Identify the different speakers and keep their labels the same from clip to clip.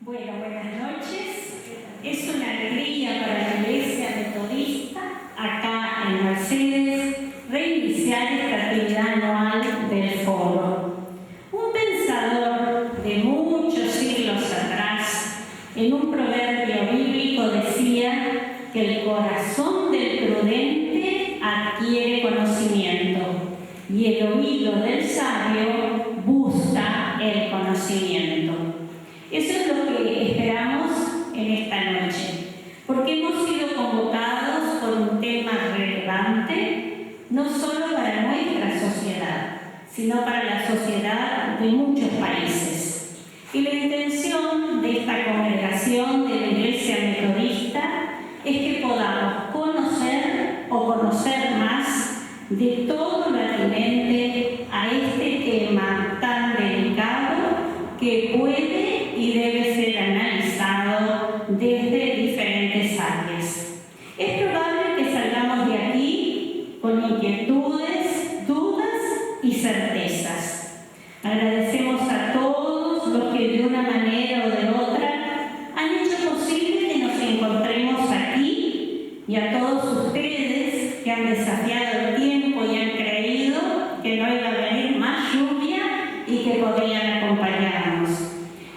Speaker 1: Bueno, buenas noches. Es una alegría para la Iglesia Metodista, acá en Mercedes, reiniciar esta actividad anual del foro. Un pensador de muchos siglos atrás, en un proverbio bíblico decía que el corazón del prudente adquiere conocimiento y el oído del sabio busca el conocimiento. Eso es lo que esperamos en esta noche, porque hemos sido convocados por un tema relevante, no solo para nuestra sociedad, sino para la sociedad de muchos países. Y la intención de esta congregación de la Iglesia Metodista es que podamos conocer más de todo lo atinente a este tema tan delicado que puede y debe ser analizado desde diferentes áreas. Es probable que salgamos de aquí con inquietudes, dudas y certezas. Agradecemos a todos los que de una manera o de otra han hecho posible que nos encontremos aquí y a todos ustedes que han desafiado el tiempo y han creído que no iba a venir más lluvia y que podrían acompañarnos.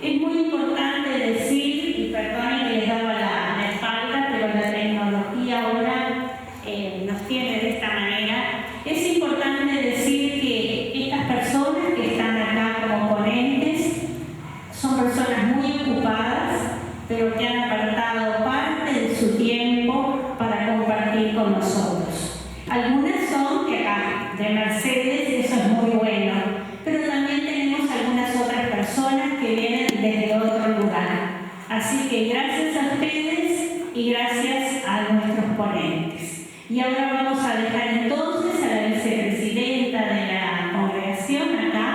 Speaker 1: Es muy importante decir, y perdonen que les daba la espalda, pero la tecnología ahora nos tiene de esta manera. Es importante decir que estas personas que están acá como ponentes son personas muy ocupadas, pero que han apartado parte de su tiempo para compartir con nosotros. Algunas son de acá, de Mercedes, eso es muy bueno, pero también tenemos algunas otras personas que vienen desde otro lugar. Así que gracias a ustedes y gracias a nuestros ponentes. Y ahora vamos a dejar entonces a la vicepresidenta de la congregación acá,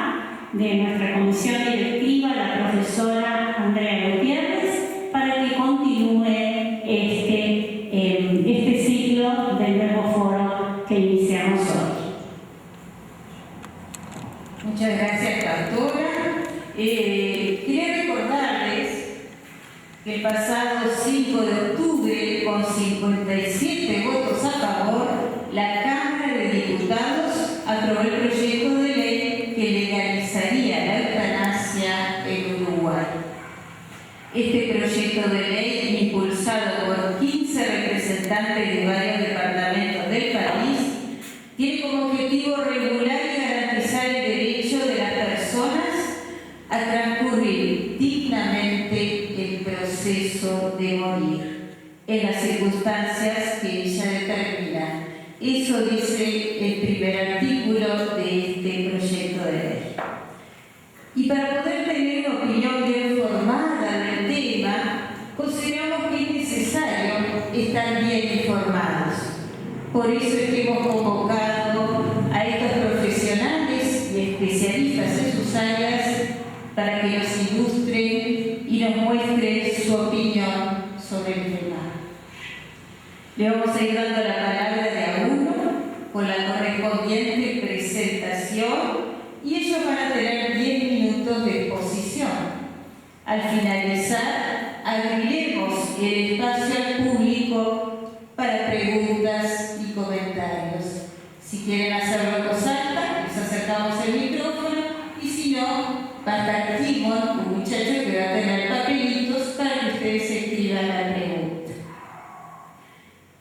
Speaker 1: de nuestra comisión directiva, la profesora Andrea Gutiérrez, para que continúe este ciclo del nuevo foro que iniciamos hoy.
Speaker 2: Muchas gracias, pastora. Quería recordarles que el pasado 5 de octubre, con 57 votos a favor, la Cámara de Diputados aprobó el proyecto de ley que legalizaría la eutanasia en Uruguay. Este proyecto de ley, impulsado por 15 representantes de varios departamentos del país, tiene como objetivo regular y garantizar el derecho de las personas a transcurrir dignamente el proceso de morir en las circunstancias que ella determina. Eso dice el primer artículo de este proyecto de ley. Y para poder tener una opinión bien formada del tema, consideramos que es necesario estar bien informados. Por eso es que hemos convocado a estos profesionales y especialistas en sus áreas para que nos ilustren y nos muestren su opinión sobre el tema. Le vamos a ir dando la palabra de a uno con la correspondiente presentación y ellos van a tener 10 minutos de exposición. Al finalizar, abriremos el espacio al público para preguntas y comentarios. Si quieren hacerlo en voz alta, les acercamos el micrófono y si no, va a estar Timón, un muchacho que va a tener papelitos para que ustedes escriban la pregunta.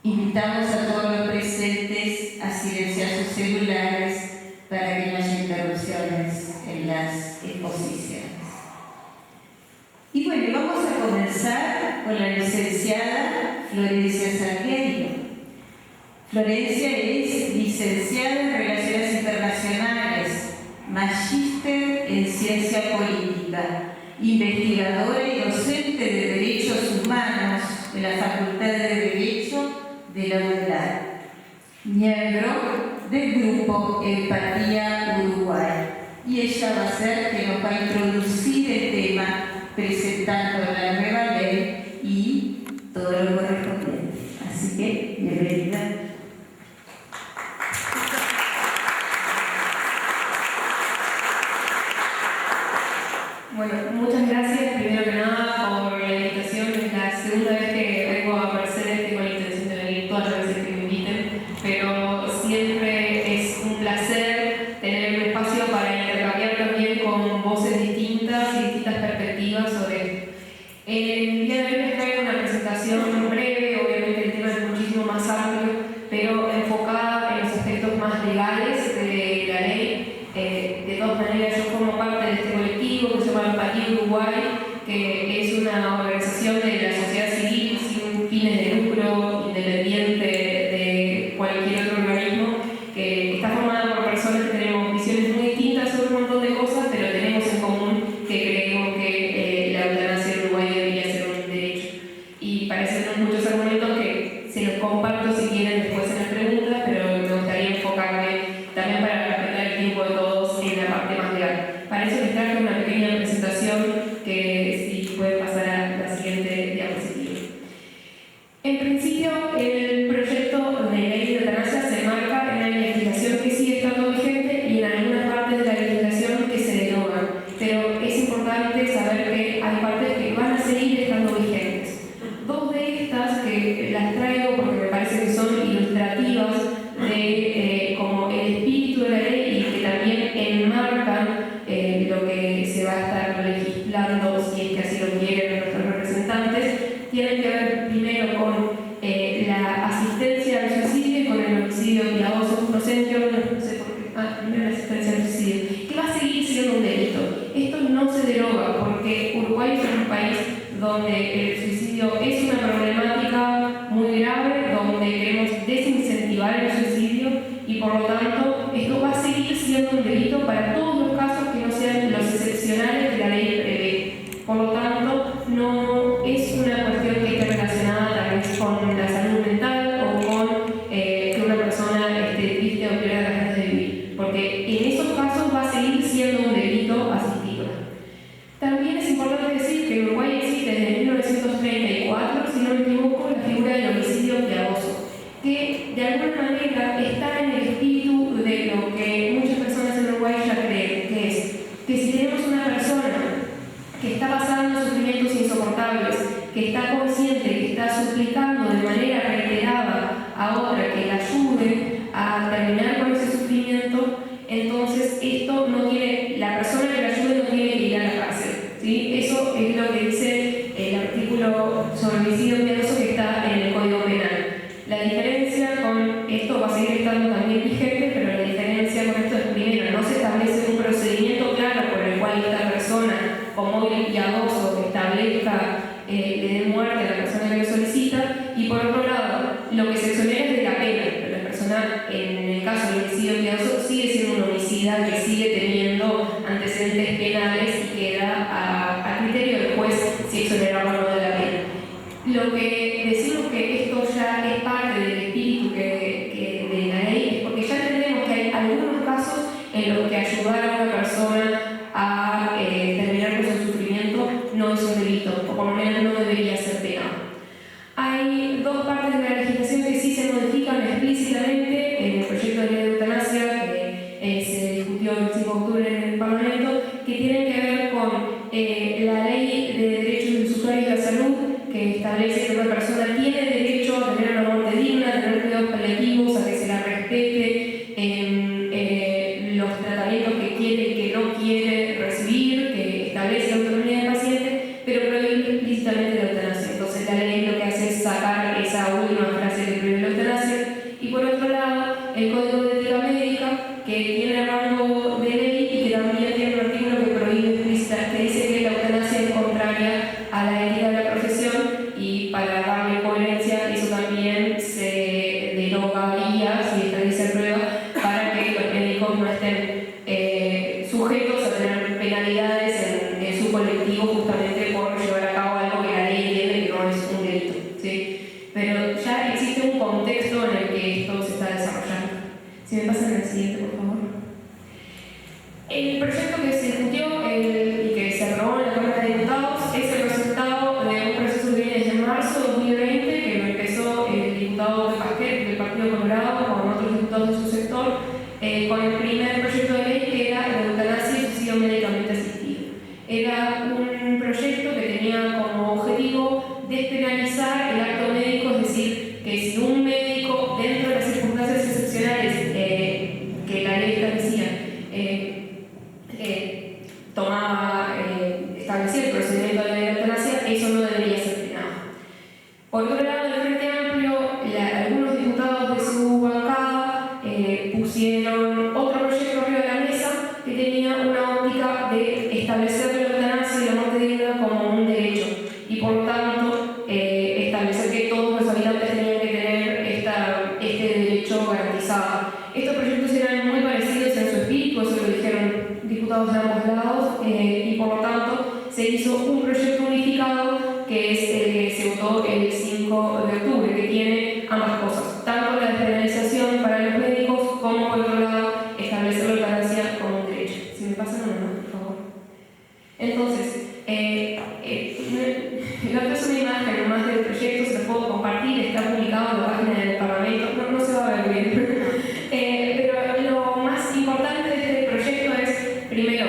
Speaker 2: Invitamos a todos los presentes a silenciar sus celulares para que no haya interrupciones en las exposiciones. Y bueno, vamos a comenzar con la licenciada Florencia Salgueiro. Florencia es licenciada en Relaciones Internacionales, magíster en Ciencia Política, investigadora y docente de Derechos Humanos de la Facultad de Derecho de la UNLAD, miembro del grupo Empatía Uruguay. Y ella va a ser que nos va a introducir el tema presentando la nueva ley y todo lo correspondiente. Así que, bienvenida.
Speaker 3: Bueno, muchas gracias. Primero que nada, como Uruguay, que es una organización de la sociedad civil sin fines de lucro, independiente de cualquier otro organismo, que está formada por personas que tenemos visiones muy distintas sobre un montón de cosas, pero tenemos en común que creemos que la eutanasia en Uruguay debería ser un derecho. Y parecen muchos argumentos que se los comparto si quieren después en las preguntas, pero me gustaría enfocarme también para respetar el tiempo de todos en la parte más legal. Para eso les traje una pequeña presentación que si puede pasar a la siguiente diapositiva. En principio, el proyecto de ley de eutanasia se marca en la legislación que sigue estando vigente y en algunas partes de la legislación que se derogan, pero es importante saber que hay partes que van a seguir estando vigentes. Dos de estas que las traigo porque me parece que son ilustrativas de como el espíritu de la ley y que también enmarcan lo que se va a estar legislando, si es que así lo quieren nuestros representantes, tienen que ver primero con la asistencia al suicidio y con el homicidio piadoso. No sé por qué. Primero la asistencia al suicidio, que va a seguir siendo un delito. Esto no se deroga porque Uruguay es un país donde el suicidio es una problemática muy grave, donde queremos desincentivar el suicidio y por lo tanto esto va a seguir siendo un delito para todos los casos que no sean los excepcionales que la ley prevé. Por lo tanto, no es una cuestión que esté relacionada tal vez con la salud mental o con que una persona esté triste o pierda las ganas de vivir, porque en esos casos va a seguir siendo un delito asistido. También es importante decir que en Uruguay existe desde 1934, si no me equivoco, la figura del homicidio piadoso, que de alguna manera está en el espíritu de lo que muchas personas en Uruguay ya creen, que es que si tenemos una persona que está pasando sufrimientos insoportables, que está consciente, que está suplicando de manera reiterada a otra que la ayude a terminar con ese sufrimiento, entonces esto no tiene, la persona que la ayude no tiene que ir a la cárcel, ¿sí? Eso es lo que dice el artículo sobre homicidio piadoso que está en el Código Penal. La diferencia con esto va a seguir estando también vigente, pero la diferencia con esto es, primero, no se establece un procedimiento claro por el cual esta persona con móvil piadoso establezca le dé muerte a la persona que lo solicita, y por otro lado, lo que se exonera es de la pena, pero la persona, en el caso del homicidio piadoso, sigue siendo un homicida que sigue teniendo antecedentes penales y queda a criterio del juez si exonera o no de la pena. Lo que decimos que esto ya es parte del espíritu de la ley es porque ya entendemos que hay algunos casos en los que ayudar a una persona a terminar con su sufrimiento no es un delito, o por lo menos no debería ser penado. Hay dos partes de la legislación que sí se modifican explícitamente en el proyecto de ley de eutanasia que se discutió el 5 de octubre en el Parlamento, que tienen que ver con la ley de derechos de usuarios de la salud, que establece que una persona tiene derecho a tener una muerte digna, a tener cuidados paliativos, a que se la respete, los tratamientos que quiere y que no quiere recibir, que establece la autonomía del paciente, pero prohíbe explícitamente la eutanasia. Entonces la ley lo que hace es sacar esa última frase que prohíbe la eutanasia. Y por otro lado, el Código de Ética Médica, que tiene rango de ley y que también tiene un artículo que prohíbe explícitamente, que dice que la eutanasia es contraria a la ética de la profesión, y para darle coherencia eso también se derogaría si esta ley se aprueba para que los médicos no estén sujetos a tener penalidades en su colectivo justamente por llevar a cabo algo que la ley entiende que no es un delito, ¿sí? Pero ya existe un contexto en el que esto se está desarrollando. Si me pasan al siguiente, por favor. El proyecto que se discutió y que se aprobó en la Cámara de Diputados es el resultado de un proceso que viene desde marzo de 2020, que lo empezó el diputado Pasquet del Partido Colorado con otros diputados de su sector, con el primer proyecto de ley que era la eutanasia y suicidio médicamente asistido. Era un proyecto que tenía como objetivo despenalizar el acto médico, es decir, que si un médico, dentro de las circunstancias excepcionales que la ley establecía, establecía el procedimiento de la eutanasia, eso no debería ser penado. Por otro lado, el Frente Amplio, algunos diputados de su bancada pusieron otro proyecto arriba de la mesa que tenía una óptica de establecer la eutanasia y la muerte se hizo un proyecto unificado que es el que se votó el 5 de octubre, que tiene ambas cosas, tanto la despenalización para los médicos como, por otro lado, establecer la eutanasia como un derecho. Si me pasan una, por favor. Entonces, la otra es una imagen nomás del proyecto, se lo puedo compartir, está publicado en la página del Parlamento, no se va a ver bien. Pero lo más importante de este proyecto es, primero,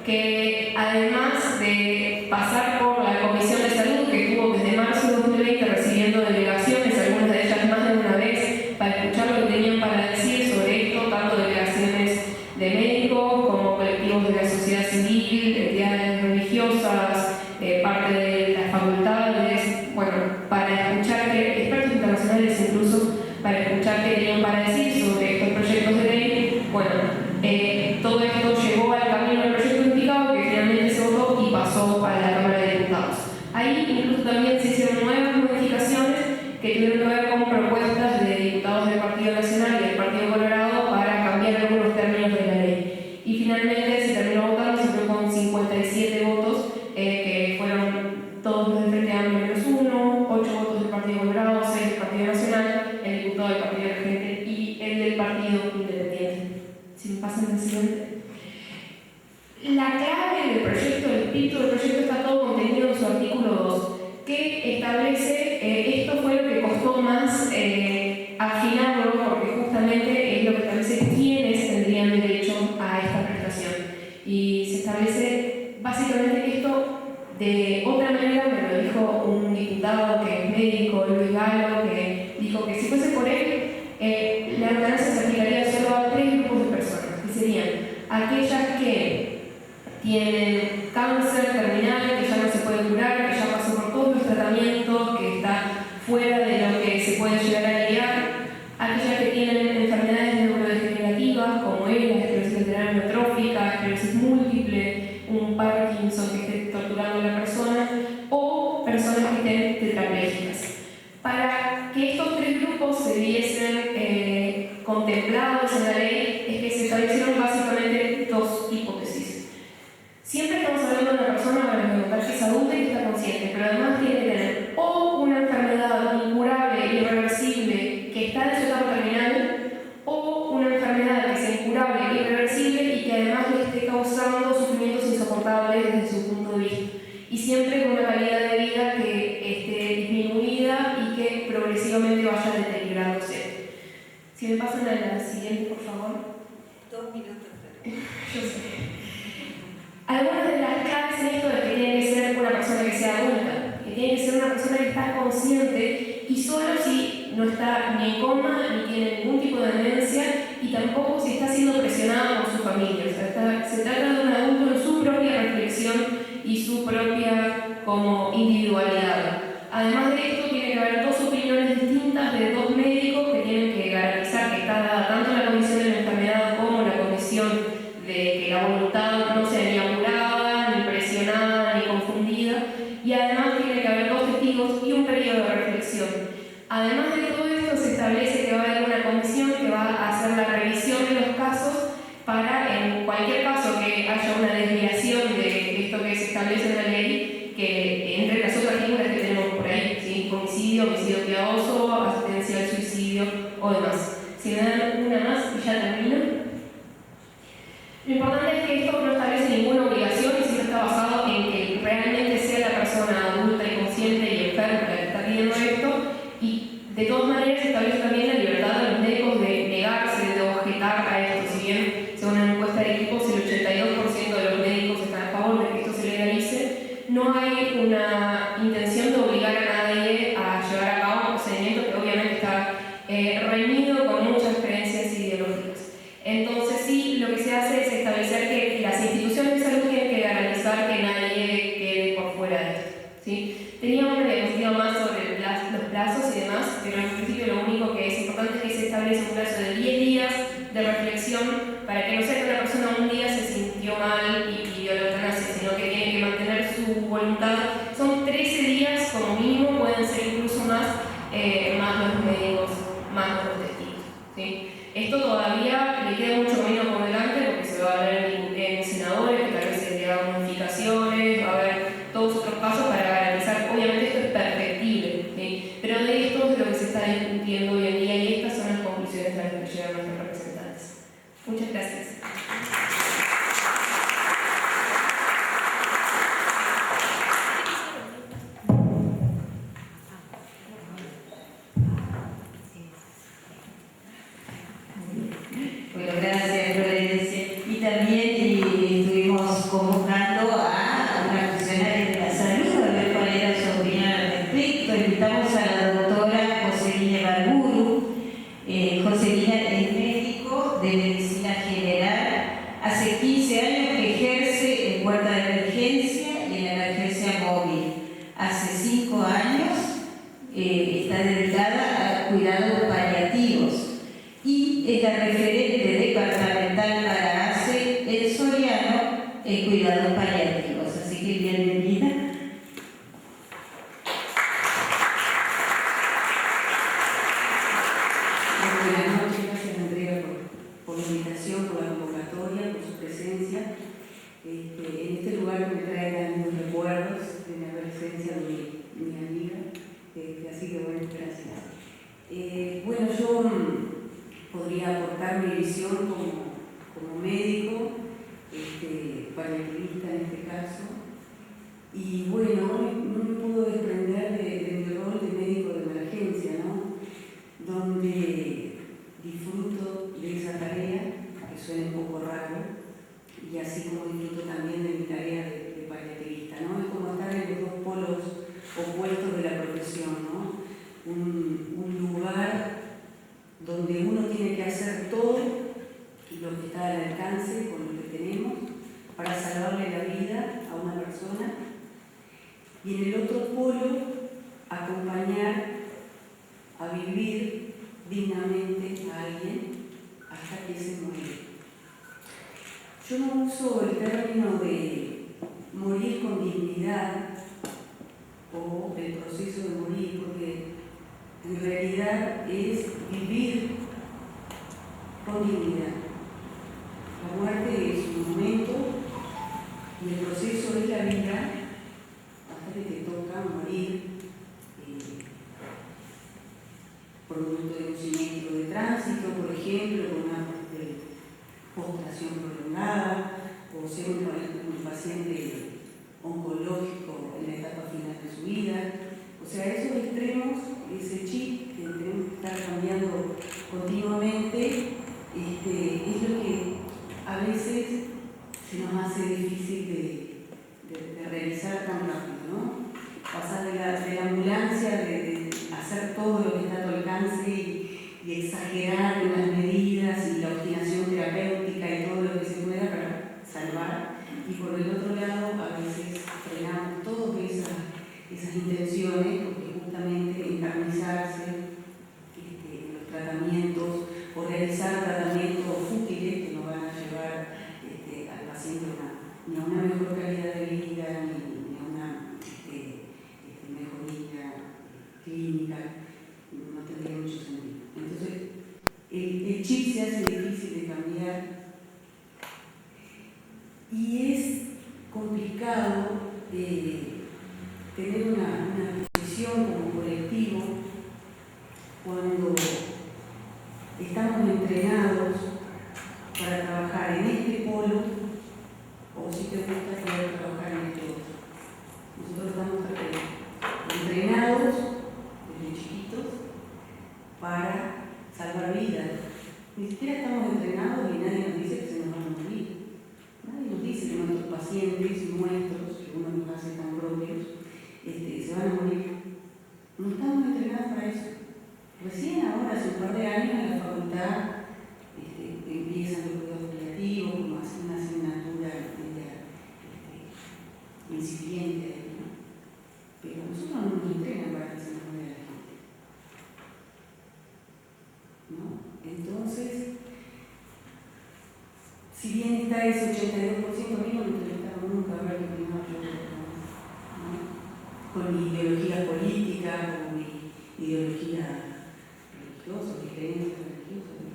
Speaker 3: que además de pasar por la Comisión de Salud, que estuvo desde marzo de 2020 recibiendo delegaciones, algunas de ellas más de una vez, para escuchar lo que tenían para decir sobre esto, tanto delegaciones de médicos como colectivos de la sociedad civil, entidades religiosas, parte de las facultades, bueno, para escuchar que expertos internacionales incluso, para escuchar qué tenían para decir sobre estos proyectos de ley. Bueno, todo esto llevó al camino del proyecto unificado que finalmente se votó y pasó a la Cámara de Diputados. Ahí incluso también se hicieron nuevas modificaciones que tuvieron que ver con propuestas de diputados del Partido Nacional y del Partido Colorado para cambiar algunos términos de la ley. Y finalmente se terminó votando, se fue con 57 votos, que fueron todos los del Frente Amplio menos 1, 8 votos del Partido Colorado, 6 del Partido Nacional, el diputado del Partido Emergente y el del Partido Independiente. Si me pasan al siguiente. La clave del proyecto, el espíritu del proyecto está todo contenido en su artículo 2, que establece, esto fue lo que costó más afinarlo, porque justamente es lo que establece quiénes tendrían derecho a esta prestación. Y se establece básicamente que esto, de otra manera, me lo dijo un diputado que es médico, Luis Galo, que dijo que si fuese por él, la eutanasia se aplicaría solo a 3 grupos de personas, que serían aquellas que tienen cáncer terminal, que ya no se puede curar, que ya pasó por todos los tratamientos, que está fuera de lo que se puede llegar a aliviar, aquellas que tienen enfermedades neurodegenerativas como es la esclerosis lateral amiotrófica, esclerosis múltiple, un Parkinson que esté torturando a la persona, o personas que estén tetraplégicas. Para que estos 3 grupos se viesen contemplados en la ley, es que se establecieron básicamente 2 hipótesis. Siempre estamos hablando de una persona para preguntar que es adulta y que está consciente, pero además tiene que tener o una enfermedad incurable, irreversible, que está en su etapa terminal, o una enfermedad que sea incurable, irreversible y que además le esté causando sufrimientos insoportables desde su punto de vista. Y siempre con una calidad de vida que esté disminuida y que progresivamente vaya deteriorándose. Si me pasan a la siguiente, por favor.
Speaker 2: 2 minutos.
Speaker 3: Yo sé. Algunas de las claves en esto es que tiene que ser una persona que sea adulta, que tiene que ser una persona que está consciente y solo si no está ni en coma ni tiene ningún tipo de demencia y tampoco si está siendo presionada por su familia. O sea, se trata de un adulto en su propia reflexión y su propia como individualidad. Además de esto, tiene que haber 2 opiniones distintas de 2 médicos que tienen que garantizar que está dada tanto la condición de la enfermedad como la condición de que la voluntad no sea ni apurada, ni presionada, ni confundida, y además tiene que haber 2 testigos y un periodo de reflexión. Además de todo esto, se establece que va a haber una comisión que va a hacer la revisión de los casos para, en cualquier caso que haya una desviación de esto que se establece en la ley, que entre las otras figuras que tenemos por ahí, ¿sí? Homicidio, homicidio piadoso, asistencia al suicidio o demás. Si me dan una más y ya termino. Lo importante es que esto no establece ninguna obligación y siempre está basado en que realmente sea la persona adulta y consciente y enferma la que está pidiendo esto, y de todas maneras se establece también la libertad de los médicos de negarse, de objetar a esto. Si bien, según una encuesta de equipos, el 82% de los médicos están a favor de que esto se legalice, no hay una intención de obligar a nadie a llevar a cabo un procedimiento que obviamente está reñido con muchas creencias ideológicas. Entonces sí, lo que se hace es establecer que las instituciones de salud tienen que garantizar que nadie quede por fuera de esto, ¿sí? Tenía una diapositiva más sobre los plazos y demás, pero en principio lo único que es importante es que se establece un plazo de 10 días de reflexión para que no sea que una persona un día se sintió mal y pidió la eutanasia, sino que tiene que mantener su voluntad. Son 13 días como mínimo, pueden ser incluso más los médicos, más los testigos, ¿sí? Esto todavía le queda mucho camino por delante porque se va a ver en senadores, que tal vez se le hagan modificaciones, va a haber
Speaker 4: profesión, ¿no? Un lugar donde uno tiene que hacer todo lo que está al alcance con lo que tenemos para salvarle la vida a una persona, y en el otro polo acompañar a vivir dignamente a alguien hasta que se muere. Yo no uso el término de morir con dignidad o el proceso de morir, porque en realidad es vivir con dignidad. La muerte es un momento y el proceso es la vida hasta que te toca morir producto de un siniestro de tránsito, por ejemplo, con una postración prolongada, o ser un paciente oncológico en la etapa final de su vida. O sea, esos extremos, ese chip que tenemos que estar cambiando continuamente, es lo que a veces se nos hace difícil de realizar tan rápido, ¿no? Pasar de la ambulancia, de hacer todo lo que está a tu alcance y exagerar en las medidas y la obstinación terapéutica y todo lo que se pueda para salvar. Y por el otro lado, a veces frenamos todas esas intenciones, porque justamente encarnizarse en los tratamientos o realizar tratamientos fútiles que no van a llevar al paciente ni a una mejor calidad de vida, ni a una mejoría clínica, no tendría mucho sentido. Entonces, el chip se hace difícil de cambiar y es complicado tener una posición como colectivo cuando estamos entrenados para trabajar en este polo, o si te gusta poder trabajar en este otro. Nosotros estamos entrenados desde chiquitos para salvar vidas. Ni siquiera estamos entrenados y nadie nos dice que se nos van a morir. Nadie nos dice que nuestros pacientes nuestros, que uno nos hace tan propios, se van a morir. No estamos entrenados para eso. Recién ahora, hace un par de años, en la facultad empiezan los cuidados paliativos como una asignatura incipiente, ¿no? Pero nosotros no nos entrenan para que se nos muera la gente, ¿no? Entonces, si bien está ese 82%, a mí no me entrevistaron nunca a ver qué opinaba yo, ¿no? Con mi ideología política, con mi ideología religiosa, mi creencia religiosa, ¿no?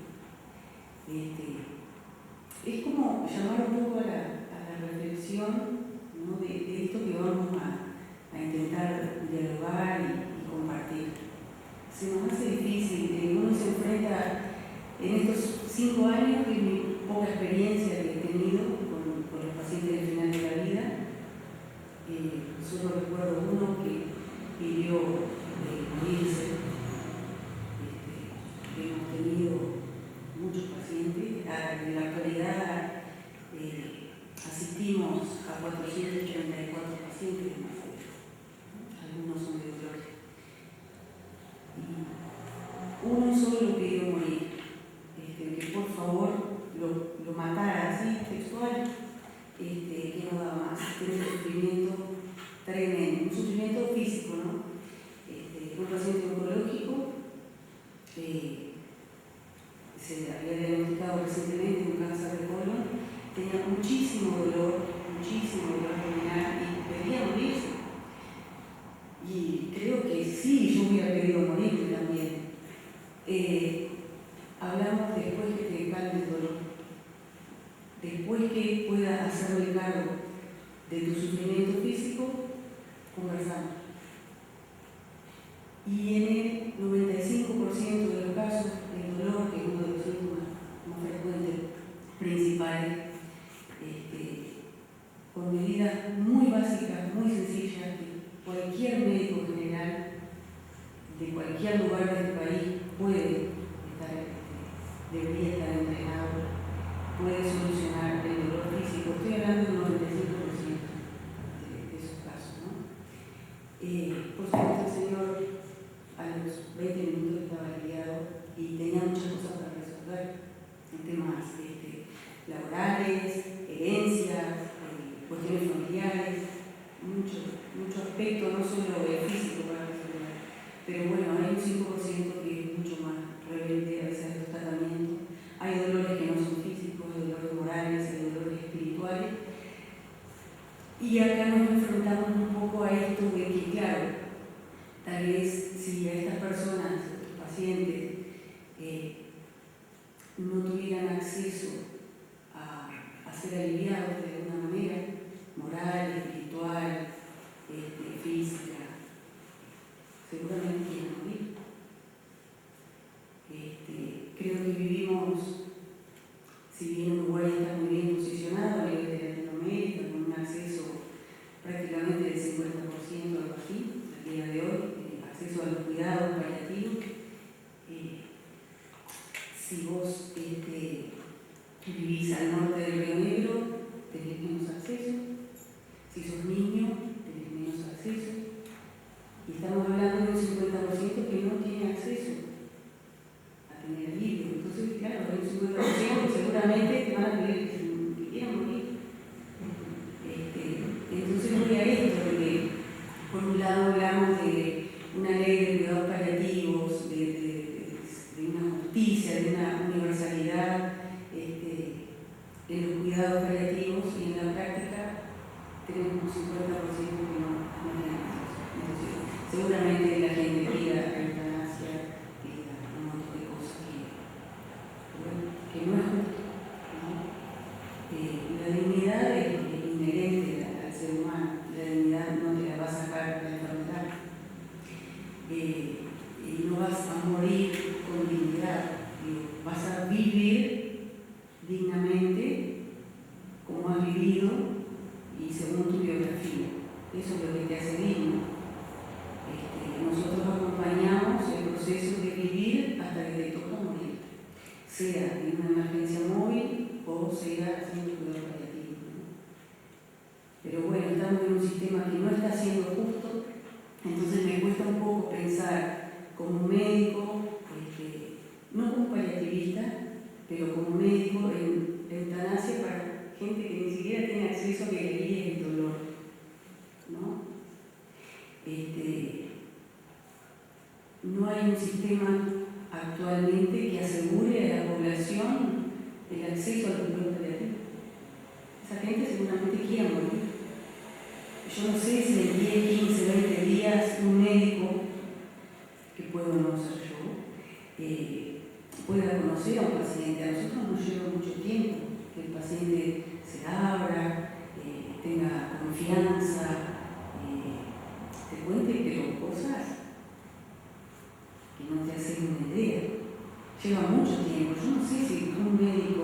Speaker 4: Es como llamar un poco a la reflexión, ¿no? de esto que vamos a intentar dialogar y compartir. Se nos hace difícil, uno se enfrenta en estos 5 años, que es mi poca experiencia que he tenido con los pacientes del final de la vida. Solo recuerdo uno que pidió morirse. Hemos tenido muchos pacientes. En la actualidad asistimos a 434 pacientes en Maceió. Algunos son de otros. Uno solo pidió morir, que por favor lo matara, así textual, que no daba más. Tiene un sufrimiento tremendo, un sufrimiento físico, ¿no? Un paciente oncológico se había diagnosticado recientemente un cáncer de colon, tenía muchísimo dolor terminal y pedía morirse. Y creo que sí, yo hubiera pedido morir también. Hablamos después que te calme el dolor, después que puedas hacerme cargo de tu sufrimiento físico, conversamos. Y en el 95% de los casos, el dolor, que es uno de los síntomas más frecuentes, principales, con medidas muy básicas, muy sencillas, que cualquier médico general de cualquier lugar de este país debería estar entrenado, puede solucionar el dolor físico. Estoy hablando del 95% de esos casos, ¿no? Por supuesto, el Señor los 20 minutos que estaba liado y tenía muchas cosas para resolver, en temas laborales, herencias, cuestiones familiares, mucho aspecto, no solo el físico para resolver. Pero bueno, hay un 5% que es mucho más rebelde a veces de los tratamientos. Hay dolores que no son físicos, hay dolores morales, hay dolores espirituales. Y acá nos enfrentamos un poco a esto de que, claro, tal vez si a estas personas, a estos pacientes, no tuvieran acceso a ser aliviados de alguna manera, moral, espiritual, física, seguramente iban a morir. Creo que vivimos, si bien Uruguay está muy bien posicionado a nivel de Latinoamérica, con un acceso prácticamente del 50%, algo así, al día de hoy, acceso a los cuidados paliativos. Si vos vivís al norte del Río Negro, tenés menos acceso. Si sos niño, tenés menos acceso. Y estamos hablando de un 50% que no tiene acceso a tener alivio. Entonces, claro, hay un 50% que seguramente te van a pedir que quieran morir. Entonces voy a esto, de que por un lado hablamos de una ley de cuidados paliativos, de una justicia, de una universalidad de los cuidados paliativos, y en la práctica tenemos un 50% que no tiene acceso. Entonces, seguramente la gente pida eutanasia, pida un montón de cosas que no es justo, ¿no? La dignidad es inherente al ser humano, la dignidad no te la va a sacar la enfermedad. Y no vas a morir con dignidad, vas a vivir dignamente como has vivido y según tu biografía. Eso es lo que te hace digno. Nosotros acompañamos el proceso de vivir hasta que te toca morir, sea en una emergencia móvil o sea haciendo cuidado paliativo, ¿no? Pero bueno, estamos en un sistema que no está siendo justo, entonces me cuesta un poco pensar como médico, no como paliativista, pero como médico en eutanasia para gente que ni siquiera tiene acceso a que le alivie el dolor, ¿no? No hay un sistema actualmente que asegure a la población el acceso al cuidado paliativo. Esa gente seguramente quiere morir. Yo no sé si en 10, 15, 20 días un médico, que puedo no ser yo, pueda conocer a un paciente. A nosotros nos lleva mucho tiempo que el paciente se abra, tenga confianza, te cuente, pero cosas que no te hacen una idea. Lleva mucho tiempo. Yo no sé si un médico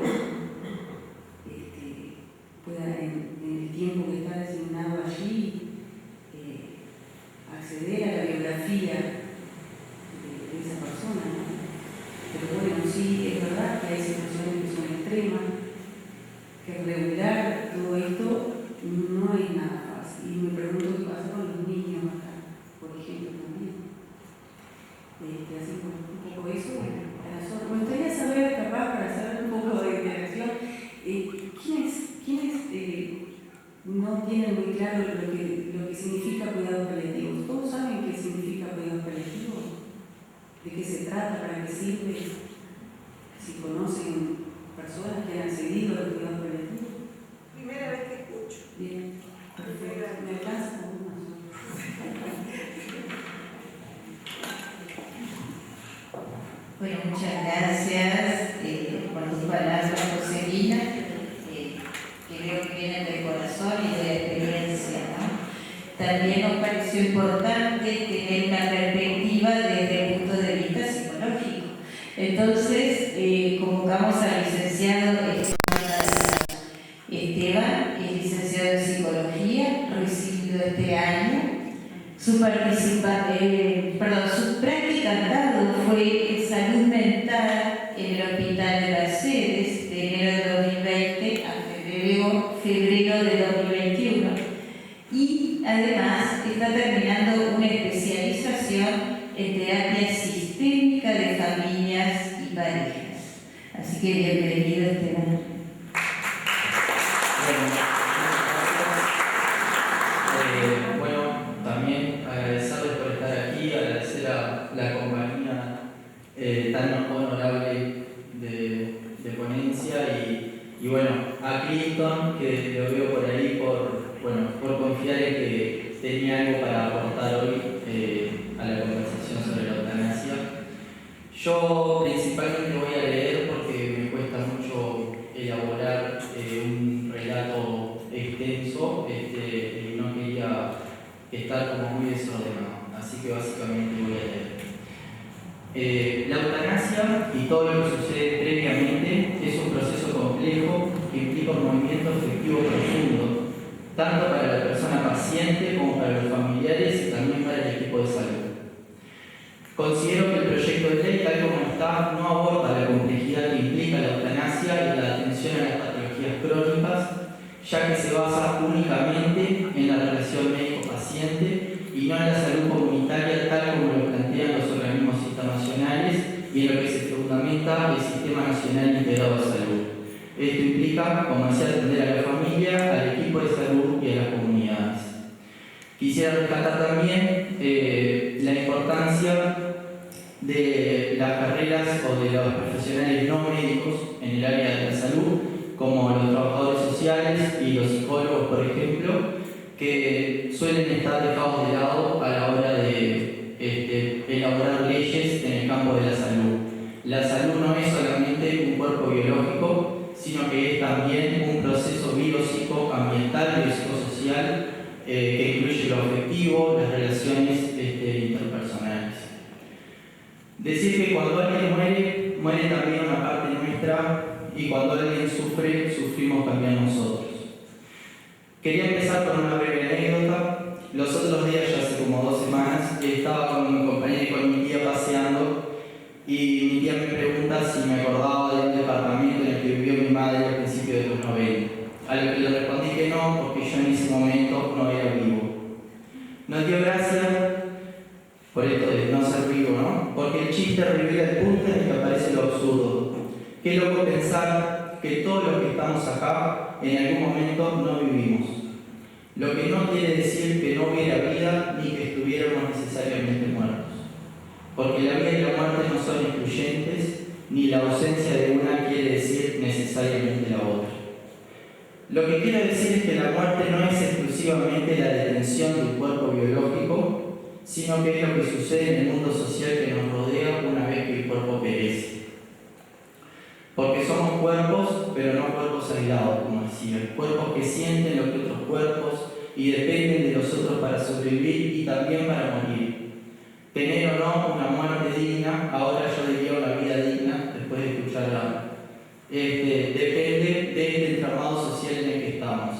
Speaker 4: pueda, en el tiempo que está designado allí, acceder a la biografía de esa persona, ¿no? Pero bueno, sí, es verdad que hay situaciones que son extremas, que regular todo esto no es nada fácil. Y me pregunto qué pasa con los niños acá, por ejemplo, también. Así un poco eso, me gustaría saber, capaz, para saber un poco de interacción, ¿quiénes no tienen muy claro lo que significa cuidado paliativo? ¿Todos saben qué significa cuidado paliativo? ¿De qué se trata? ¿Para qué sirve? Si conocen personas que han accedido al cuidado paliativo.
Speaker 5: Primera vez que escucho.
Speaker 4: Bien, perfecto. ¿Me alcanza con una sola?
Speaker 2: Bueno, muchas gracias por tus palabras, Josefina, que veo que vienen del corazón y de la experiencia, ¿no? También nos pareció importante tener una perspectiva desde el punto de vista psicológico. Entonces, convocamos al licenciado Esteban, es licenciado en Psicología, recibido este año. Su práctica andado fue en salud mental en el Hospital de Mercedes de enero de 2020 a febrero de 2021, y además está terminando una especialización en terapia sistémica de familias y parejas. Así que bienvenido, Esteban.
Speaker 6: Bueno, también agradecerles por estar aquí, agradecer a la compañía tan honorable de ponencia y bueno, a Clinton, que lo veo por ahí por confiar en que tenía algo para aportar hoy a la conversación sobre la eutanasia. Yo principalmente voy a leer porque me cuesta mucho elaborar un relato extenso y no quería estar como muy desordenado, así que básicamente voy a leer. La eutanasia y todo lo que sucede previamente es un proceso complejo que implica un movimiento afectivo profundo, tanto para la persona paciente como para los familiares y también para el equipo de salud. Considero que el proyecto de ley, tal como está, no aborda la complejidad que implica la eutanasia y la atención a las patologías crónicas, ya que se basa únicamente en la relación médico-paciente y no en la salud comunitaria tal como lo plantean los organismos internacionales y en lo que se fundamenta el Sistema Nacional Integrado de Salud. Esto implica, como decía, atender a la familia, al equipo de salud y a las comunidades. Quisiera rescatar también la importancia de las carreras o de los profesionales no médicos en el área de la salud, como los trabajadores sociales y los psicólogos, por ejemplo, que suelen estar dejados de lado a la hora de elaborar leyes en el campo de la salud. La salud no es solamente un cuerpo biológico, sino que es también un proceso biopsicoambiental, biopsicosocial, que incluye lo afectivo, las relaciones interpersonales. Decir que cuando alguien muere, muere también una parte nuestra, y cuando alguien sufre, sufrimos también nosotros. Quería empezar con una breve anécdota. Los otros días, ya hace como 2 semanas, estaba con mi compañera y con mi tía paseando, y mi tía me pregunta si me acordaba del departamento en el que vivió mi madre al principio de los 90. A lo que le respondí que no, porque yo en ese momento no era vivo. Nos dio gracia por esto de no ser vivo, ¿no? Porque el chiste revela el punto en el que aparece lo absurdo. Qué loco pensar que todos los que estamos acá en algún momento no vivimos. Lo que no quiere decir que no hubiera vida ni que estuviéramos necesariamente muertos. Porque la vida y la muerte no son excluyentes, ni la ausencia de una quiere decir necesariamente la otra. Lo que quiero decir es que la muerte no es exclusivamente la detención de un cuerpo biológico, sino que es lo que sucede en el mundo social que nos rodea una vez que el cuerpo perece. Porque somos cuerpos, pero no cuerpos aislados, como decía, cuerpos que sienten lo que otros cuerpos y dependen de los otros para sobrevivir y también para morir. Tener o no una muerte digna, ahora yo diría una vida digna, después de escucharla. Depende de este entramado social en el que estamos.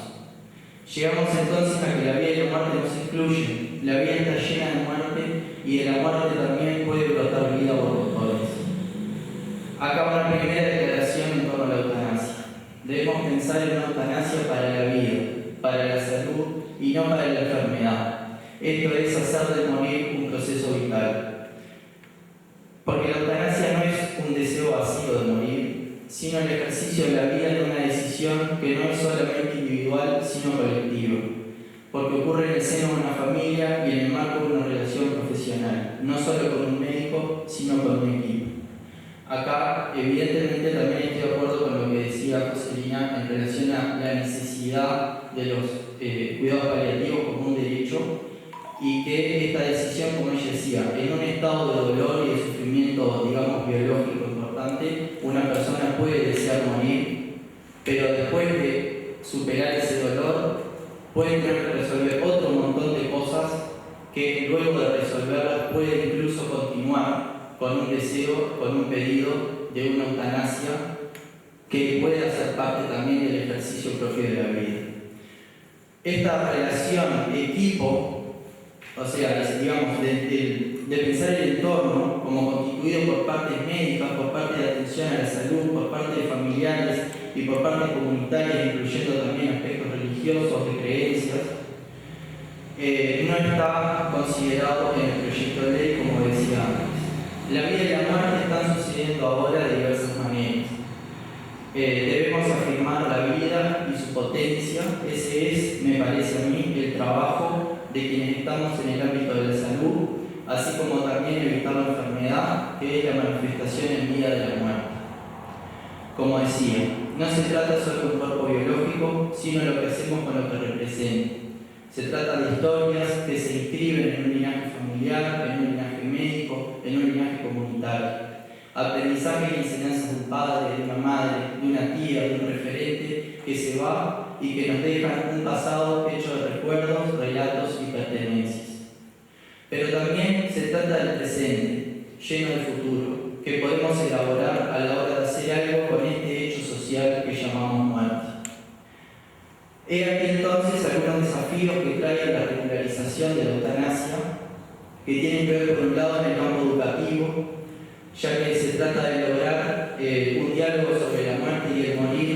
Speaker 6: Llegamos entonces a que la vida y la muerte nos excluyen. La vida está llena de muerte y de la muerte también puede brotar vida por montones. Acá una primera declaración en torno a la eutanasia. Debemos pensar en una eutanasia para la vida, para la salud y no para la enfermedad. Esto es hacer del morir un proceso vital. Porque la eutanasia no es un deseo vacío de morir, sino el ejercicio de la vida en una decisión que no es solamente individual, sino colectiva. Porque ocurre en el seno de una familia y en el marco de una relación profesional, no solo con un médico, sino con un equipo. Acá, evidentemente, también estoy de acuerdo con lo que decía Joselina en relación a la necesidad de los cuidados paliativos como un derecho y que esta decisión, como ella decía, en un estado de dolor y de sufrimiento, digamos, biológico importante, una persona puede desear morir, pero después de superar ese dolor, puede tener que resolver otro montón de cosas que luego de resolverlas puede incluso continuar con un deseo, con un pedido de una eutanasia que puede hacer parte también del ejercicio propio de la vida. Esta relación equipo, o sea, digamos, de pensar el entorno como constituido por partes médicas, por parte de atención a la salud, por parte de familiares y por partes comunitarias, incluyendo también aspectos religiosos, de creencias, no está considerado en el proyecto de ley, como decía antes. La vida y la muerte están sucediendo ahora de diversas maneras. Debemos afirmar la vida y su potencia. Ese es, me parece a mí, el trabajo de quienes estamos en el ámbito de la salud, así como también evitar la enfermedad, que es la manifestación en vida de la muerte. Como decía, no se trata solo de un cuerpo biológico, sino lo que hacemos con lo que representa. Se trata de historias que se inscriben en un linaje familiar, en un linaje médico, en un linaje comunitario. Aprendizaje y enseñanzas de un padre, de una madre, de una tía, de un referente que se va y que nos dejan un pasado hecho de recuerdos, relatos y pertenencias. Pero también se trata del presente, lleno de futuro, que podemos elaborar a la hora de hacer algo con este hecho social que llamamos muerte. He aquí entonces algunos desafíos que trae la regularización de la eutanasia, que tienen que ver por un lado en el campo educativo, ya que se trata de lograr un diálogo sobre la muerte y el morir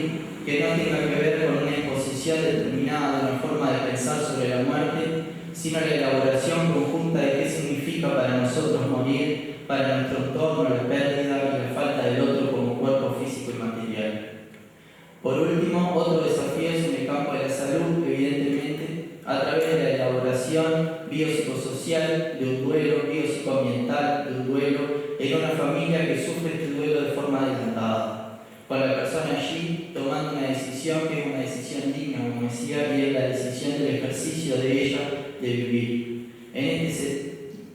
Speaker 6: que no tenga que ver con una exposición determinada de una forma de pensar sobre la muerte, sino la elaboración conjunta de qué significa para nosotros morir, para nuestro entorno, la pérdida y la falta del otro como cuerpo físico y material. Por último, otro desafío es en el campo de la salud, evidentemente, a través de la elaboración biopsicosocial de un duelo, biopsicoambiental de un duelo, en una familia que sufre este duelo de forma adelantada, con la persona allí tomando una decisión que es una decisión digna, como decía, y es la decisión del ejercicio de ella de vivir.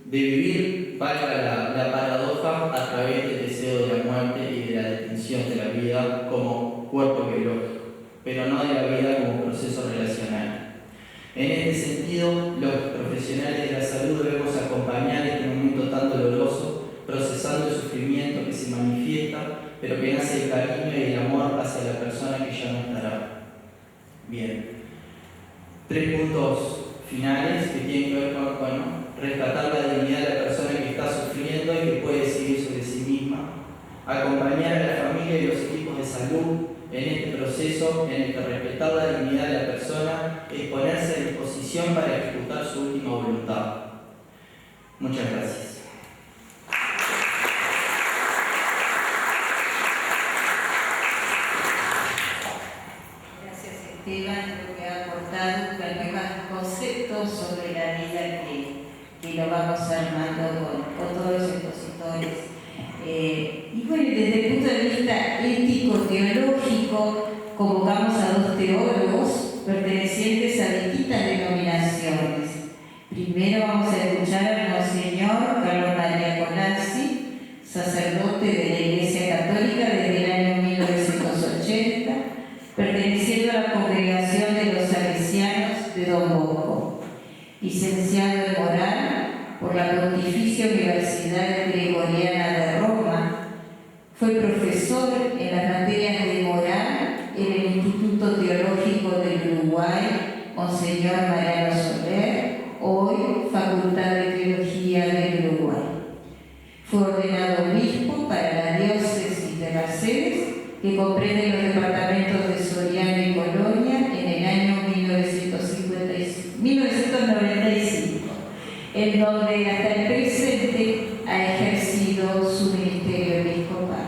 Speaker 6: De vivir, valga la paradoja, a través del deseo de la muerte y de la detención de la vida como cuerpo biológico, pero no de la vida como proceso relacional. En este sentido, los profesionales de la salud debemos acompañar este momento tan doloroso, procesando el sufrimiento que se manifiesta, pero que nace del cariño y el amor hacia la persona que ya no estará. Bien. 3 puntos finales que tienen que ver con rescatar la dignidad de la persona que está sufriendo y que puede decidir sobre sí misma, acompañar a la familia y los equipos de salud en este proceso en el que respetar la dignidad de la persona es ponerse a disposición para ejecutar su última voluntad. Muchas gracias.
Speaker 2: Gracias, Esteban, creo que ha aportado nuevos conceptos sobre la vida que lo vamos armando con todos los expositores. Y bueno, desde el punto de vista ético-teológico, convocamos a 2 teólogos pertenecientes a distintas denominaciones. Primero vamos a escuchar al Monseñor Carlos María Colassi, sacerdote de la Iglesia Católica desde el año 1980, perteneciendo a la congregación de los salesianos de Don Bosco, licenciado en Moral por la Pontificia Universidad Gregoriana de Roma, fue profesor en las materias de moral en el Instituto Teológico del Uruguay, Monseñor Mariano Soler, hoy Facultad de Teología del Uruguay. Fue ordenado obispo para la diócesis de Mercedes, que comprende los departamentos de Soriano y Colonia, en el año 1995, en donde hasta el presente ha ejercido su ministerio episcopal.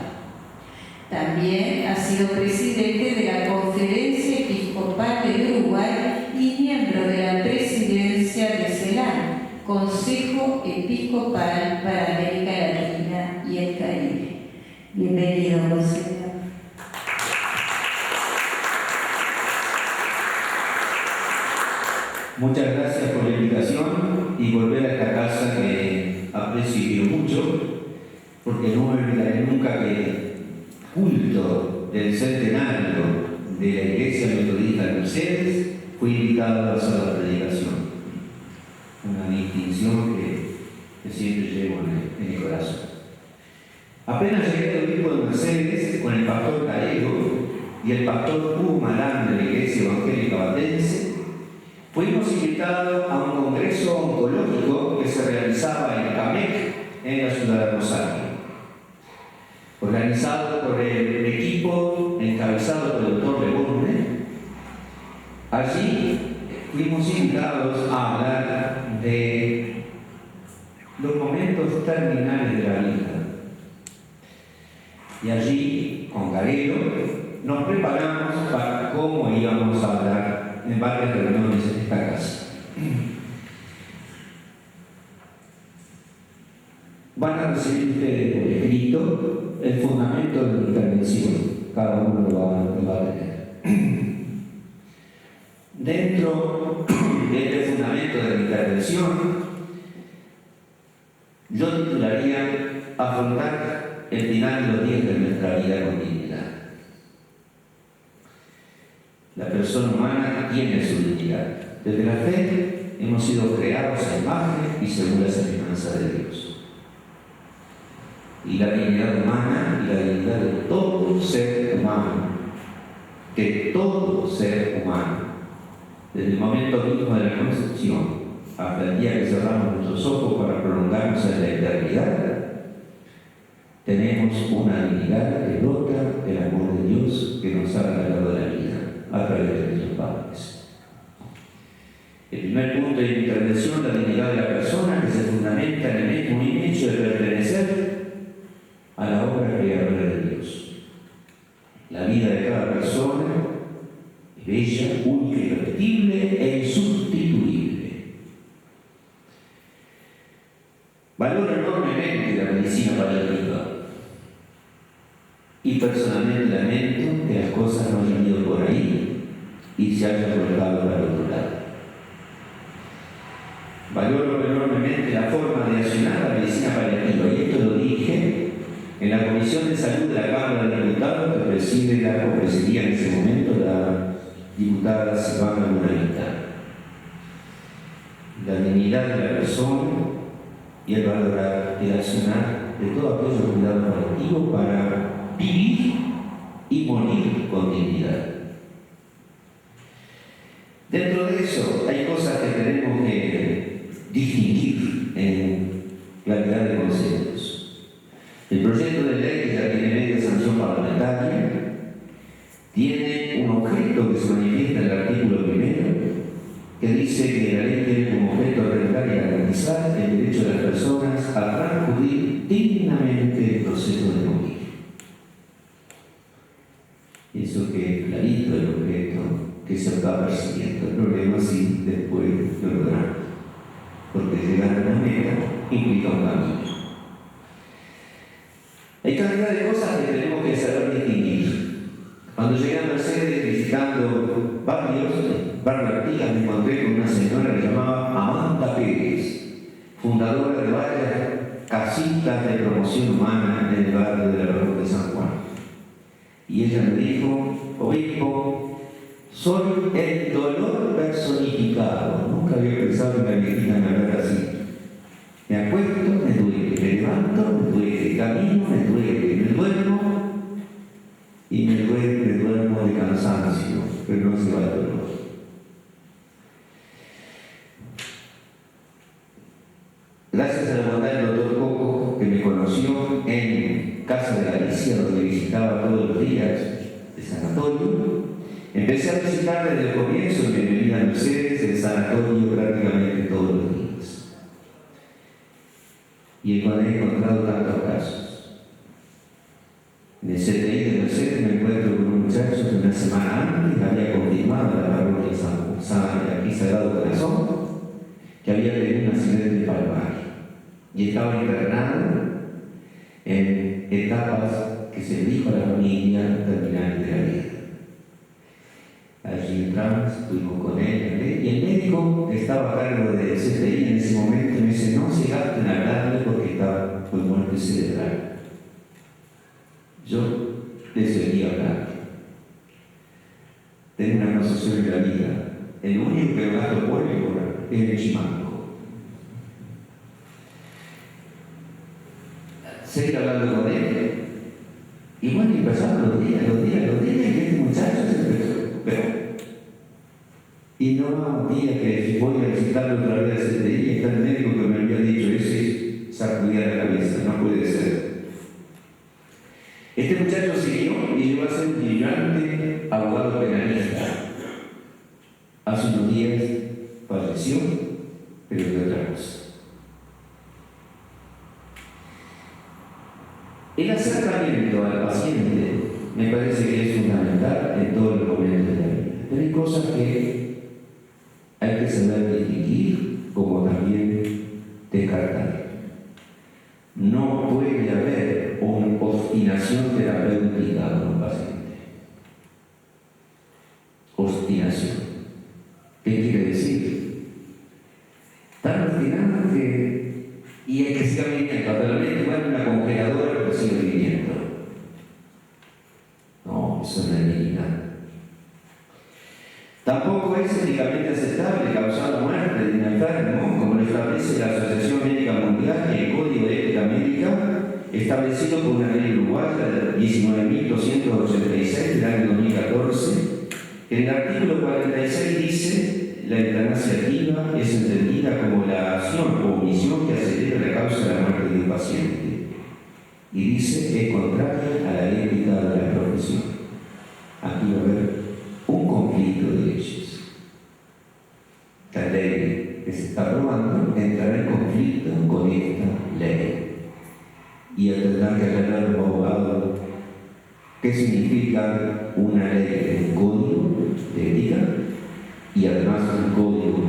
Speaker 2: También ha sido presidente de la Conferencia Episcopal del Uruguay y miembro de la presidencia de CELAM, Consejo Episcopal para América Latina y el Caribe. Bienvenido, Monseñor.
Speaker 7: Muchas gracias por la invitación y volver a esta casa que aprecio y quiero mucho, porque no me olvidaré nunca que el culto del centenario de la Iglesia Metodista de Mercedes fue invitado a hacer la predicación. Una distinción que siempre llevo en el corazón. Apenas llegué al obispo de Mercedes con el pastor Gallego y el pastor Hugo Malán de la Iglesia Evangélica Batense, fuimos invitados a un congreso oncológico que se realizaba en Camec, en la ciudad de Rosario, organizado por el equipo encabezado por el doctor Leborne. Allí fuimos invitados a hablar de los momentos terminales de la vida. Y allí, con Garelo, nos preparamos para cómo íbamos a hablar en varias reuniones en esta casa. Van a recibir ustedes por escrito el fundamento de la intervención. Cada uno lo va a tener. Dentro de este fundamento de la intervención, yo titularía afrontar el final de los días de nuestra vida con dignidad. La persona humana tiene su dignidad. Desde la fe hemos sido creados a imagen y según la semejanza de Dios. Y la dignidad humana y la dignidad de todo ser humano, desde el momento mismo de la concepción hasta el día que cerramos nuestros ojos para prolongarnos en la eternidad, tenemos una dignidad que brota del amor de Dios que nos ha regalado la vida a través de nuestros padres. El primer punto de mi intervención, la dignidad de la persona, que se fundamenta en el mismo hecho de pertenecer a la obra creadora de Dios. La vida de cada persona es bella, única, irrepetible e insustituible. Valoro enormemente la medicina paliativa y personalmente lamento que las cosas no hayan ido por ahí y se hayan volcado para el otro lado. Valoro enormemente la forma de accionar la medicina paliativa, y esto lo dije en la Comisión de Salud de la Cámara de Diputados, que presidía en ese momento la diputada Silvana Buenavista. La dignidad de la persona y el valorar el accionar de todo aquello cuidado colectivo para vivir y morir con dignidad. Dentro de eso hay cosas que tenemos que distinguir en claridad de conceptos. El proyecto de ley, que ya tiene media sanción parlamentaria, tiene un objeto que se manifiesta en el artículo primero, que dice que la ley tiene como objeto regular y garantizar el derecho de las personas a transcurrir dignamente el proceso de morir. Eso que es clarito el objeto que se está persiguiendo. El problema sí después lo logramos, porque llegar a la meta implica un camino. Hay cantidad de cosas que tenemos que saber distinguir. Cuando llegué a Mercedes visitando barrio Artigas, me encontré con una señora que se llamaba Amanda Pérez, fundadora de varias casitas de promoción humana en el barrio de la Parroquia de San Juan. Y ella me dijo: obispo, soy el dolor personificado. Nunca había pensado en la viejita me hablara así. Me acuesto, me duele, me levanto, me duele, camino, me duele, me duermo y me duermo de cansancio, pero no se va el dolor. Gracias a la bondad del doctor Coco, que me conoció en Casa de Galicia, donde visitaba todos los días el sanatorio, empecé a visitar desde el comienzo de mi venida a Mercedes el sanatorio prácticamente todos los días. Y he encontrado tantos casos. En el CTI de Mercedes me encuentro con un muchacho que una semana antes había confirmado la parroquia aquí Sagrado Corazón que había tenido un accidente palmario y estaba internado en etapas que se dijo a la familia terminales de la vida. Allí entramos, estuvimos con él, y el médico que estaba a cargo del CTI en ese momento me dice: no se gasten a hablarle porque estaba con muerte cerebral. Yo le seguí hablando. Tengo una concepción de la vida. El único que gasto público es el chimanco. Seguí hablando con él. Y bueno, y pasaron los días, y este muchacho se empezó. Y no un día que voy a visitarlo otra vez ese día, está el médico que me había dicho: ese sacudía la cabeza, no puede ser. Este muchacho siguió y llegó a ser un brillante abogado penalista. Hace unos días causa. El acercamiento al paciente me parece que es fundamental en todos los momentos de la vida. Pero hay cosas que hay que saber distinguir, como también descartar. No puede haber una obstinación terapéutica con un paciente. Obstinación. ¿Qué quiere decir? Tan obstinado que... y es que siga viviendo, hasta la mente igual una congeladora, pero sigue viviendo. No, eso no es dignidad. Tampoco es éticamente aceptable causar la muerte de un enfermo, como lo establece la Asociación Médica Mundial y el Código de Ética Médica, establecido por una ley uruguaya de 19.286 del año 2014. En el artículo 46 dice: la eutanasia activa es entendida como la acción o omisión que acelera la causa de la muerte de un paciente. Y dice: es contraria a la ética de la profesión. Aquí va a haber un conflicto de leyes. La ley que se está aprobando entrará en conflicto con esta ley. Y tendrán que aclarar los abogados qué significa una ley, un código de ética y además un código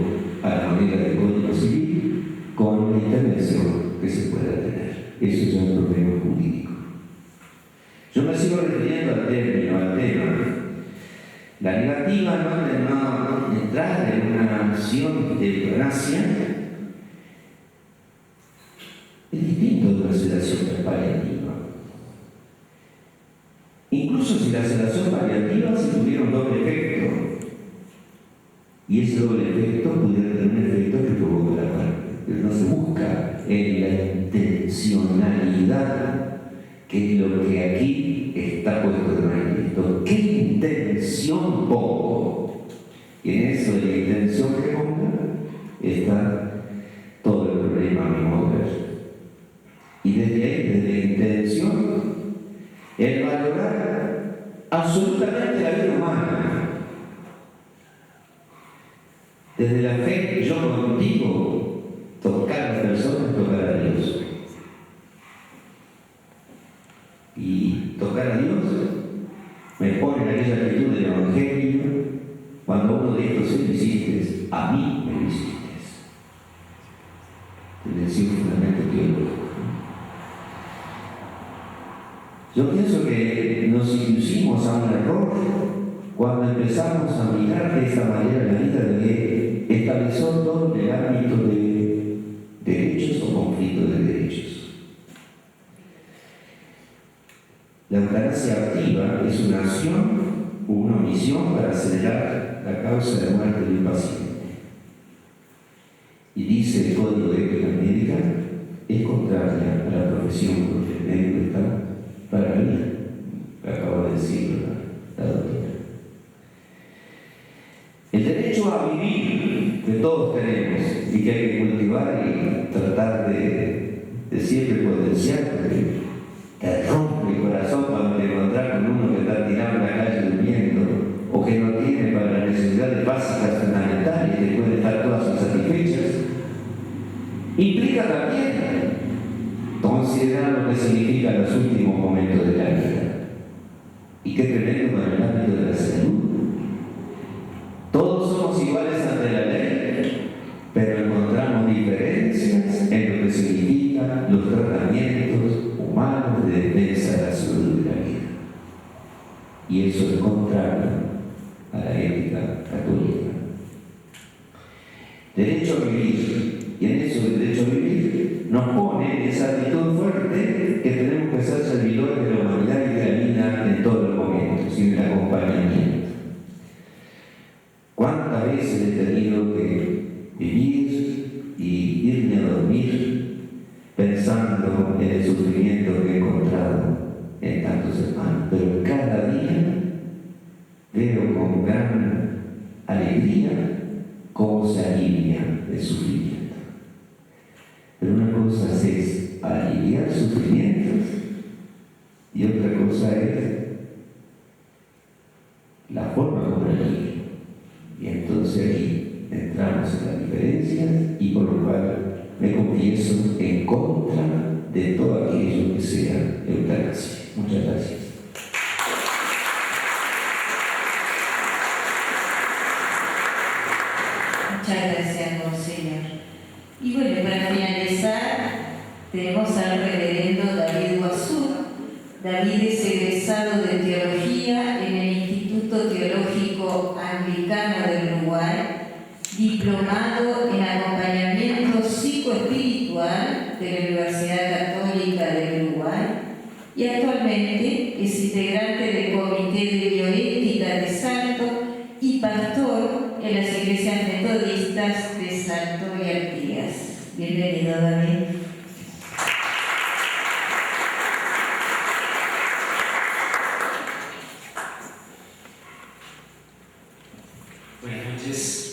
Speaker 7: a la manera del Código Civil con la intervención que se pueda tener. Eso es un problema jurídico. Yo me sigo refiriendo al tema. La negativa de no entrar en una acción de eutanasia es distinto de una sedación paliativa. Incluso si la sedación paliativa se tuviera un doble efecto, y ese doble efecto pudiera tener un efecto que provoca la muerte, pero no se busca en la intencionalidad, que es lo que aquí está puesto de manifiesto. ¿Qué intención pongo? Y en eso de la intención que ponga está todo el problema, a mi modo de ver. Y desde ahí, desde la intención, el valorar absolutamente la vida humana. Desde la fe, yo contigo, tocar a las personas, tocar a Dios. Y tocar a Dios me pone en aquella actitud del Evangelio, cuando uno de estos se lo hiciste, a mí me lo hiciste. Es decir, un fundamento teológico. Yo pienso que nos inducimos a un error cuando empezamos a mirar de esta manera la vida de que estableció todo el ámbito de derechos o conflicto de derechos. La eutanasia activa es una acción o una omisión para acelerar la causa de muerte de un paciente. Y dice el Código de Ética Médica, es contraria a la profesión porque el médico está para la vida. Acabo de decirlo la doctora. El derecho a vivir que todos tenemos y que hay que cultivar y tratar de siempre potenciar, porque te rompe el corazón cuando te encontrás con uno que está tirado en la calle durmiendo o que no tiene para las necesidades básicas fundamentales y que pueden estar todas insatisfechas. Implica también considerar lo que significa los últimos momentos de la vida. Y qué tremendo para el ámbito de la salud. Todos somos iguales ante la ley, pero encontramos diferencias en lo que significan los tratamientos humanos de defensa de la salud de la vida. Y eso es contrario a la ética católica. Derecho a vivir. Y en eso del derecho a vivir nos pone esa actitud fuerte que tenemos que ser servidores de la humanidad y de la vida en todos los momentos y en el acompañamiento. ¿Cuántas veces he tenido que vivir y irme a dormir pensando en el sufrimiento que he encontrado en tantos hermanos? Pero cada día veo con gran alegría cómo se alivia el sufrimiento. Pero una cosa es aliviar sufrimientos y otra cosa es la forma como alivia. Y entonces aquí entramos en las diferencias y por lo cual contra de todo aquello que sea eutanasia. Muchas gracias.
Speaker 2: Muchas gracias, Monseñor. Y bueno, para finalizar, tenemos al reverendo David Guazú. David es egresado de Teología en el Instituto Teológico Anglicano del Uruguay, diplomado en acompañamiento psicoespiritual de la Universidad Católica del Uruguay y actualmente es integrante del Comité de Bioética de Salto y pastor en las iglesias metodistas de Salto y Artigas. Bienvenido, David.
Speaker 8: Buenas noches.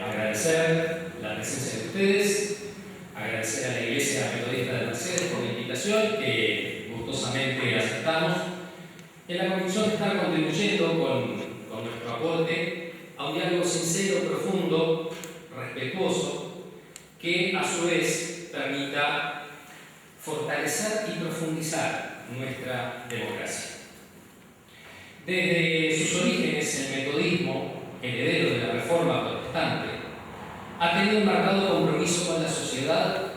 Speaker 8: Agradecer la presencia de ustedes, agradecer a la Iglesia Metodista de Mercedes por la invitación que gustosamente aceptamos, en la convicción de estar contribuyendo con nuestro aporte a un diálogo sincero, profundo, respetuoso, que a su vez permita fortalecer y profundizar nuestra democracia. Desde sus orígenes, el metodismo, heredero de la Reforma Protestante, ha tenido un marcado compromiso con la sociedad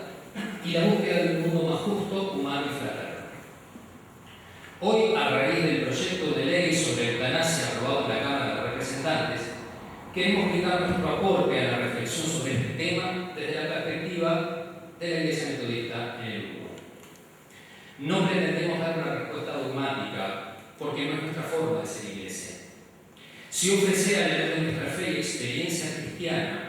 Speaker 8: y la búsqueda de un mundo más justo, humano y fraterno. Hoy, a raíz del proyecto de ley sobre eutanasia aprobado en la Cámara de Representantes, queremos brindar nuestro aporte a la reflexión sobre este tema desde la perspectiva de la Iglesia Metodista en el Uruguay. No pretendemos dar una respuesta dogmática, porque no es nuestra forma de ser Iglesia. Si ofrecer a la luz de nuestra fe y experiencia cristiana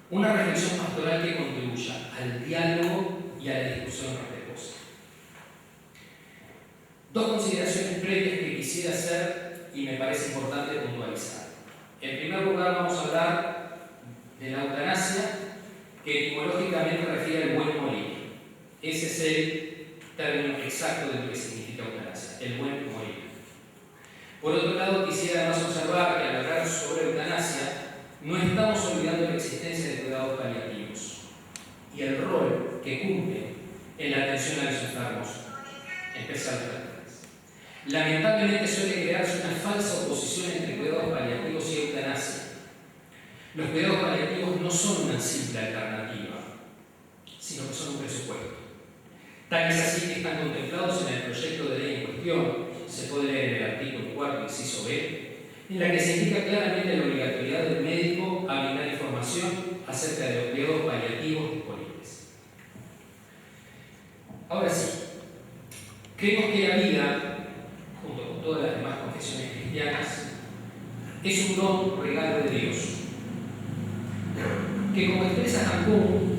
Speaker 8: una reflexión pastoral que contribuya al diálogo y a la discusión respetuosa. Dos consideraciones previas que quisiera hacer y me parece importante puntualizar. En primer lugar, vamos a hablar de la eutanasia, que etimológicamente refiere al buen morir. Ese es el término exacto de lo que significa eutanasia, el buen morir. Por otro lado, quisiera además observar que al hablar sobre eutanasia, no estamos olvidando la existencia de cuidados paliativos y el rol que cumplen en la atención a los enfermos, especialmente. Lamentablemente suele crearse una falsa oposición entre cuidados paliativos y eutanasia. Los cuidados paliativos no son una simple alternativa, sino que son un presupuesto. Tal es así que están contemplados en el proyecto de ley en cuestión, se puede leer en el artículo 4, inciso B, en la que se indica claramente la obligatoriedad del médico a brindar información acerca de los cuidados paliativos disponibles. Ahora sí, creemos que la vida, junto con todas las demás confesiones cristianas, es un don regalo de Dios, que como expresa Cancún,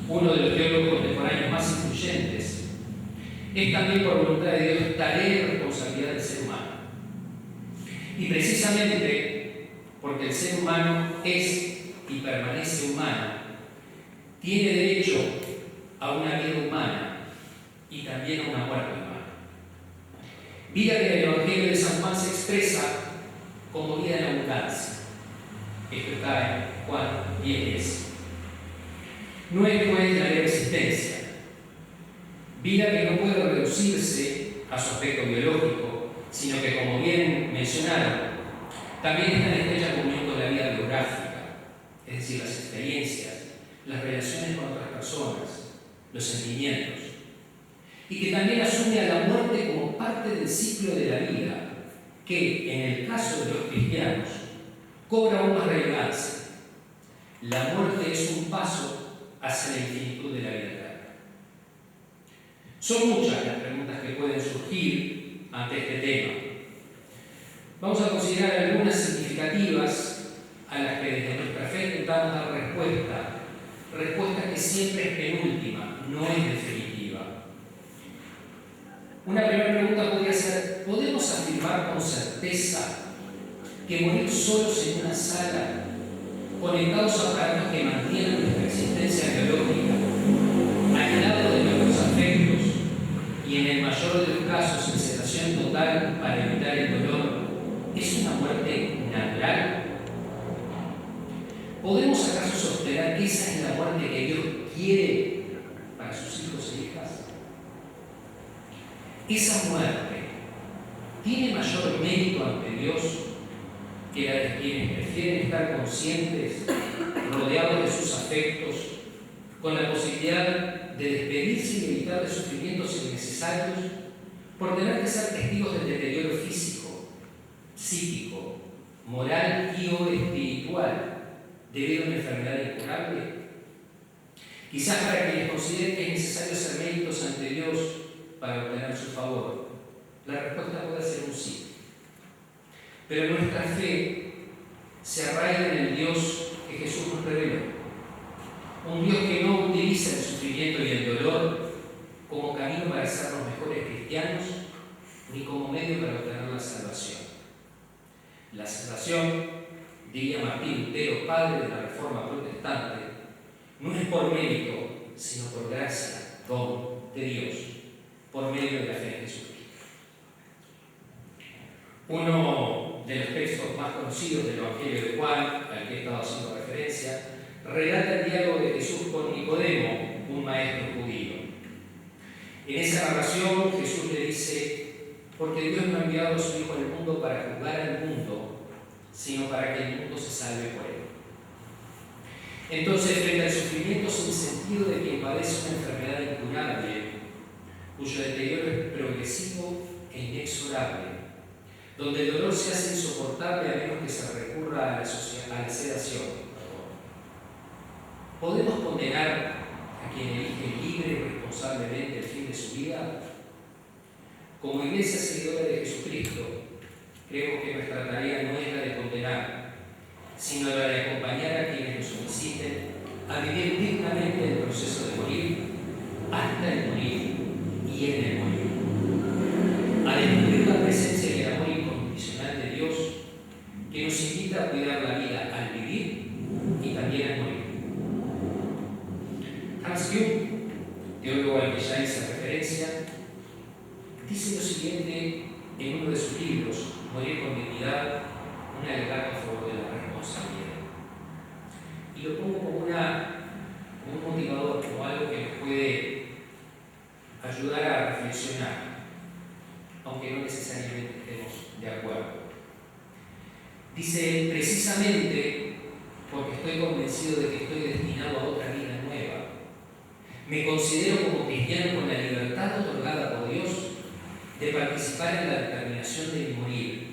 Speaker 8: uno de los teólogos contemporáneos más influyentes, es también por voluntad de Dios tarea y responsabilidad del ser humano. Y precisamente porque el ser humano es y permanece humano, tiene derecho a una vida humana y también a una muerte humana. Vida que en el Evangelio de San Juan se expresa como vida en abundancia. Esto está en Juan 10:10. No es pues la ley existencia. Vida que no puede reducirse a su aspecto biológico, sino que, como bien mencionaron, también está en estrecha comunión con la vida biográfica, es decir, las experiencias, las relaciones con otras personas, los sentimientos, y que también asume a la muerte como parte del ciclo de la vida, que, en el caso de los cristianos, cobra aún más relevancia. La muerte es un paso hacia la infinitud de la vida eterna. Son muchas las preguntas que pueden surgir ante este tema. Vamos a considerar algunas significativas a las que desde nuestra fe intentamos dar respuesta que siempre es penúltima, no es definitiva. Una primera pregunta podría ser: ¿podemos afirmar con certeza que morir solos en una sala, conectados a aparatos que mantienen nuestra existencia biológica, aislados de nuestros afectos y en el mayor de los casos en sedación total para evitar el dolor, es una muerte natural? ¿Podemos acaso sostener que esa es la muerte que Dios quiere para sus esa muerte tiene mayor mérito ante Dios que la de quienes prefieren estar conscientes, rodeados de sus afectos, con la posibilidad de despedirse y evitar de sufrimientos innecesarios por tener que ser testigos del deterioro físico, psíquico, moral y o espiritual debido a una enfermedad incurable. Quizás para quienes consideren que es necesario hacer méritos ante Dios para obtener su favor, la respuesta puede ser un sí. Pero nuestra fe se arraiga en el Dios que Jesús nos reveló. Un Dios que no utiliza el sufrimiento y el dolor como camino para ser los mejores cristianos, ni como medio para obtener la salvación. La salvación, diría Martín Lutero, padre de la Reforma Protestante, no es por mérito, sino por gracia, don de Dios, por medio de la fe en Jesucristo. Uno de los textos más conocidos del Evangelio de Juan, al que he estado haciendo referencia, relata el diálogo de Jesús con Nicodemo, un maestro judío. En esa narración Jesús le dice: porque Dios no ha enviado a su Hijo al mundo para juzgar al mundo, sino para que el mundo se salve por él. Entonces, frente al sufrimiento sin sentido de quien padece una enfermedad incurable, cuyo deterioro es progresivo e inexorable, donde el dolor se hace insoportable a menos que se recurra a la sedación, ¿podemos condenar a quien elige libre y responsablemente el fin de su vida? Como iglesia seguidora de Jesucristo, creemos que nuestra tarea no es la de condenar, sino la de acompañar a quienes nos soliciten a vivir dignamente el proceso de morir, hasta el morir y en el morir. A descubrir la presencia y el amor incondicional de Dios, que nos invita a cuidar la vida al vivir y también al morir. Hans Jung, teólogo al que ya hice referencia, dice lo siguiente en uno de sus libros, Morir con dignidad, un alegato a favor de la responsabilidad. Y lo pongo como un motivador, como algo que nos puede ayudar a reflexionar, aunque no necesariamente estemos de acuerdo. Dice: precisamente porque estoy convencido de que estoy destinado a otra vida nueva, me considero como cristiano con la libertad otorgada por Dios de participar en la determinación de mi morir,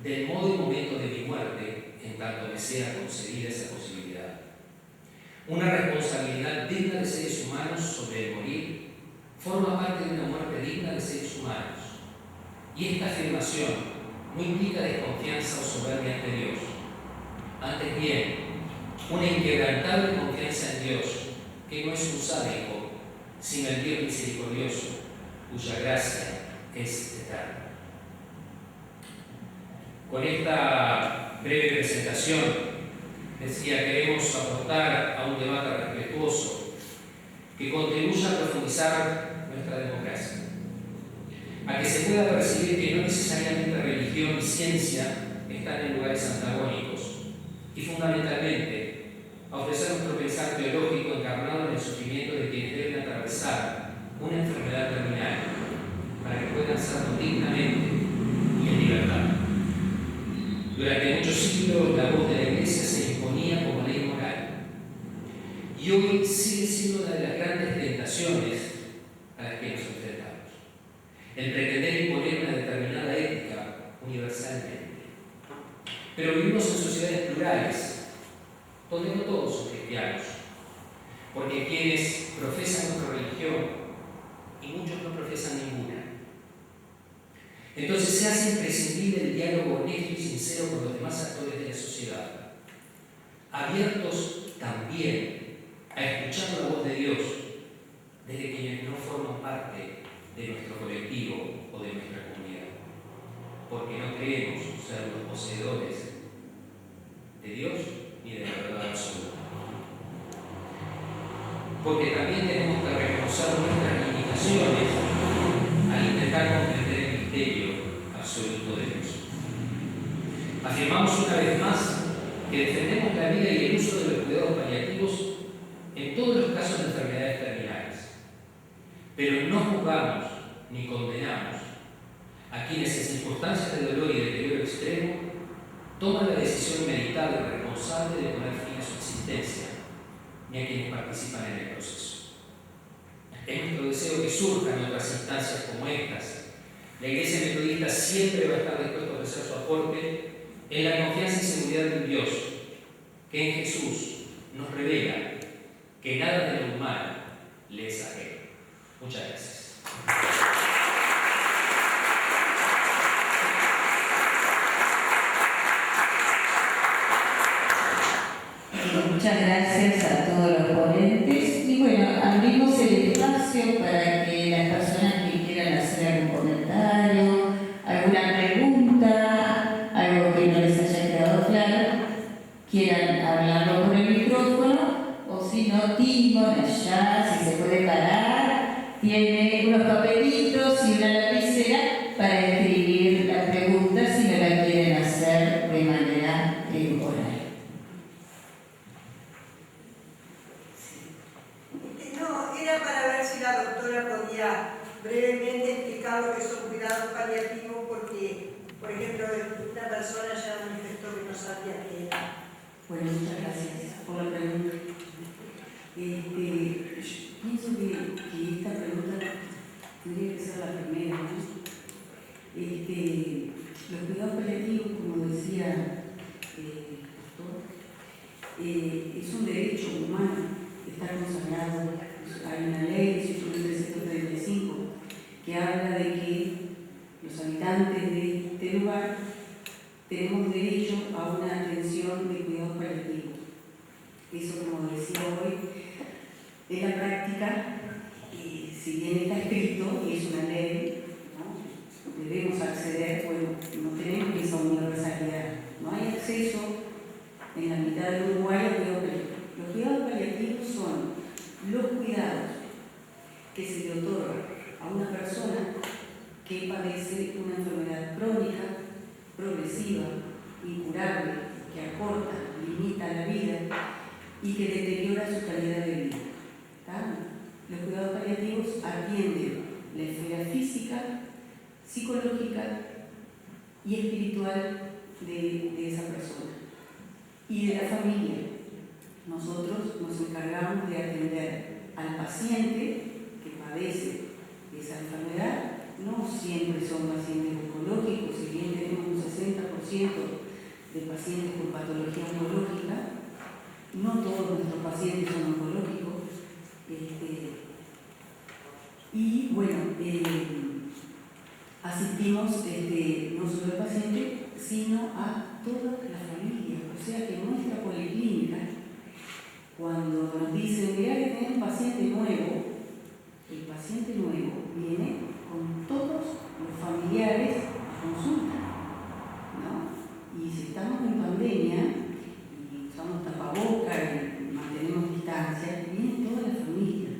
Speaker 8: del modo y momento de mi muerte, en tanto me sea concedida esa posibilidad. Una responsabilidad digna de seres humanos sobre el morir forma parte de una muerte digna de seres humanos. Y esta afirmación no implica desconfianza o soberbia ante Dios. Antes bien, una inquebrantable confianza en Dios, que no es un sádico, sino el Dios misericordioso, cuya gracia es eterna. Con esta breve presentación, decía, queremos aportar a un debate respetuoso que contribuya a profundizar nuestra democracia, a que se pueda percibir que no necesariamente religión y ciencia están en lugares antagónicos, y fundamentalmente a ofrecer nuestro pensar teológico encarnado en el sufrimiento de quienes deben atravesar una enfermedad terminal, para que puedan hacerlo dignamente y en libertad. Durante muchos siglos la voz de la Iglesia se imponía como ley moral, y hoy sigue siendo una de las grandes tentaciones a las que nos enfrentamos, el pretender imponer una determinada ética universalmente. Pero vivimos en sociedades plurales, donde no todos son cristianos, porque quienes profesan otra religión y muchos no profesan ninguna. Entonces se hace imprescindible el diálogo honesto y sincero con los demás actores de la sociedad, abiertos también a escuchar la voz de Dios desde quienes no forman parte de nuestro colectivo o de nuestra comunidad, porque no creemos ser los poseedores de Dios ni de la verdad absoluta. Porque también tenemos que reconocer nuestras limitaciones al intentar comprender el misterio absoluto de Dios. Afirmamos una vez más que defendemos la vida y el uso de los cuidados paliativos en todos los casos de enfermedades terminales, pero no juzgamos ni condenamos a quienes en circunstancias de dolor y deterioro extremo toman la decisión meditada y responsable de poner fin a su existencia, ni a quienes participan en el proceso. Es nuestro deseo que surjan otras instancias como estas. La Iglesia Metodista siempre va a estar dispuesta a ofrecer su aporte en la confianza y seguridad de un Dios que en Jesús nos revela que nada de lo humano le es ajeno. Muchas gracias.
Speaker 2: Muchas gracias a todos los ponentes. Y bueno, abrimos el espacio para que las personas que quieran hacer algún comentario, alguna pregunta, algo que no les haya quedado claro, quieran hablarlo por el micrófono, o si no, Timon allá, si se puede parar, tiene unos papelitos y una lapicera para escribir la pregunta si no la quieren hacer de manera oral.
Speaker 5: No, era para ver si la doctora podía brevemente explicar lo que son cuidados paliativos, porque, por ejemplo, una persona ya manifestó que no sabía qué era.
Speaker 4: Bueno, muchas gracias por la pregunta. Pienso que esta pregunta tendría que ser la primera, ¿no? Los cuidados paliativos, como decía el pastor, es un derecho humano, está consagrado. Hay una ley, 1835, que habla de que los habitantes de este lugar tenemos derecho a una atención de cuidados paliativos. Eso, como decía hoy, en la práctica, si bien está escrito y es una ley, ¿no? Debemos acceder, bueno, no tenemos esa universalidad. No hay acceso en la mitad del Uruguay a cuidados paliativos. Los cuidados paliativos son los cuidados que se le otorgan a una persona que padece una enfermedad crónica, progresiva, incurable, que acorta, limita la vida y que deteriora su calidad de vida. ¿Está? Los cuidados paliativos atienden la esfera física, psicológica y espiritual de esa persona y de la familia. Nosotros nos encargamos de atender al paciente que padece esa enfermedad. No siempre son pacientes oncológicos, si bien tenemos un 60% de pacientes con patología oncológica, no todos nuestros pacientes son oncológicos. Y bueno, asistimos no solo al paciente, sino a toda la familia. O sea que nuestra policlínica, cuando nos dicen, mirá que tenés un paciente nuevo, el paciente nuevo viene con todos los familiares a consulta, ¿no? Y si estamos en pandemia y usamos tapabocas y mantenemos distancia, viene toda la familia,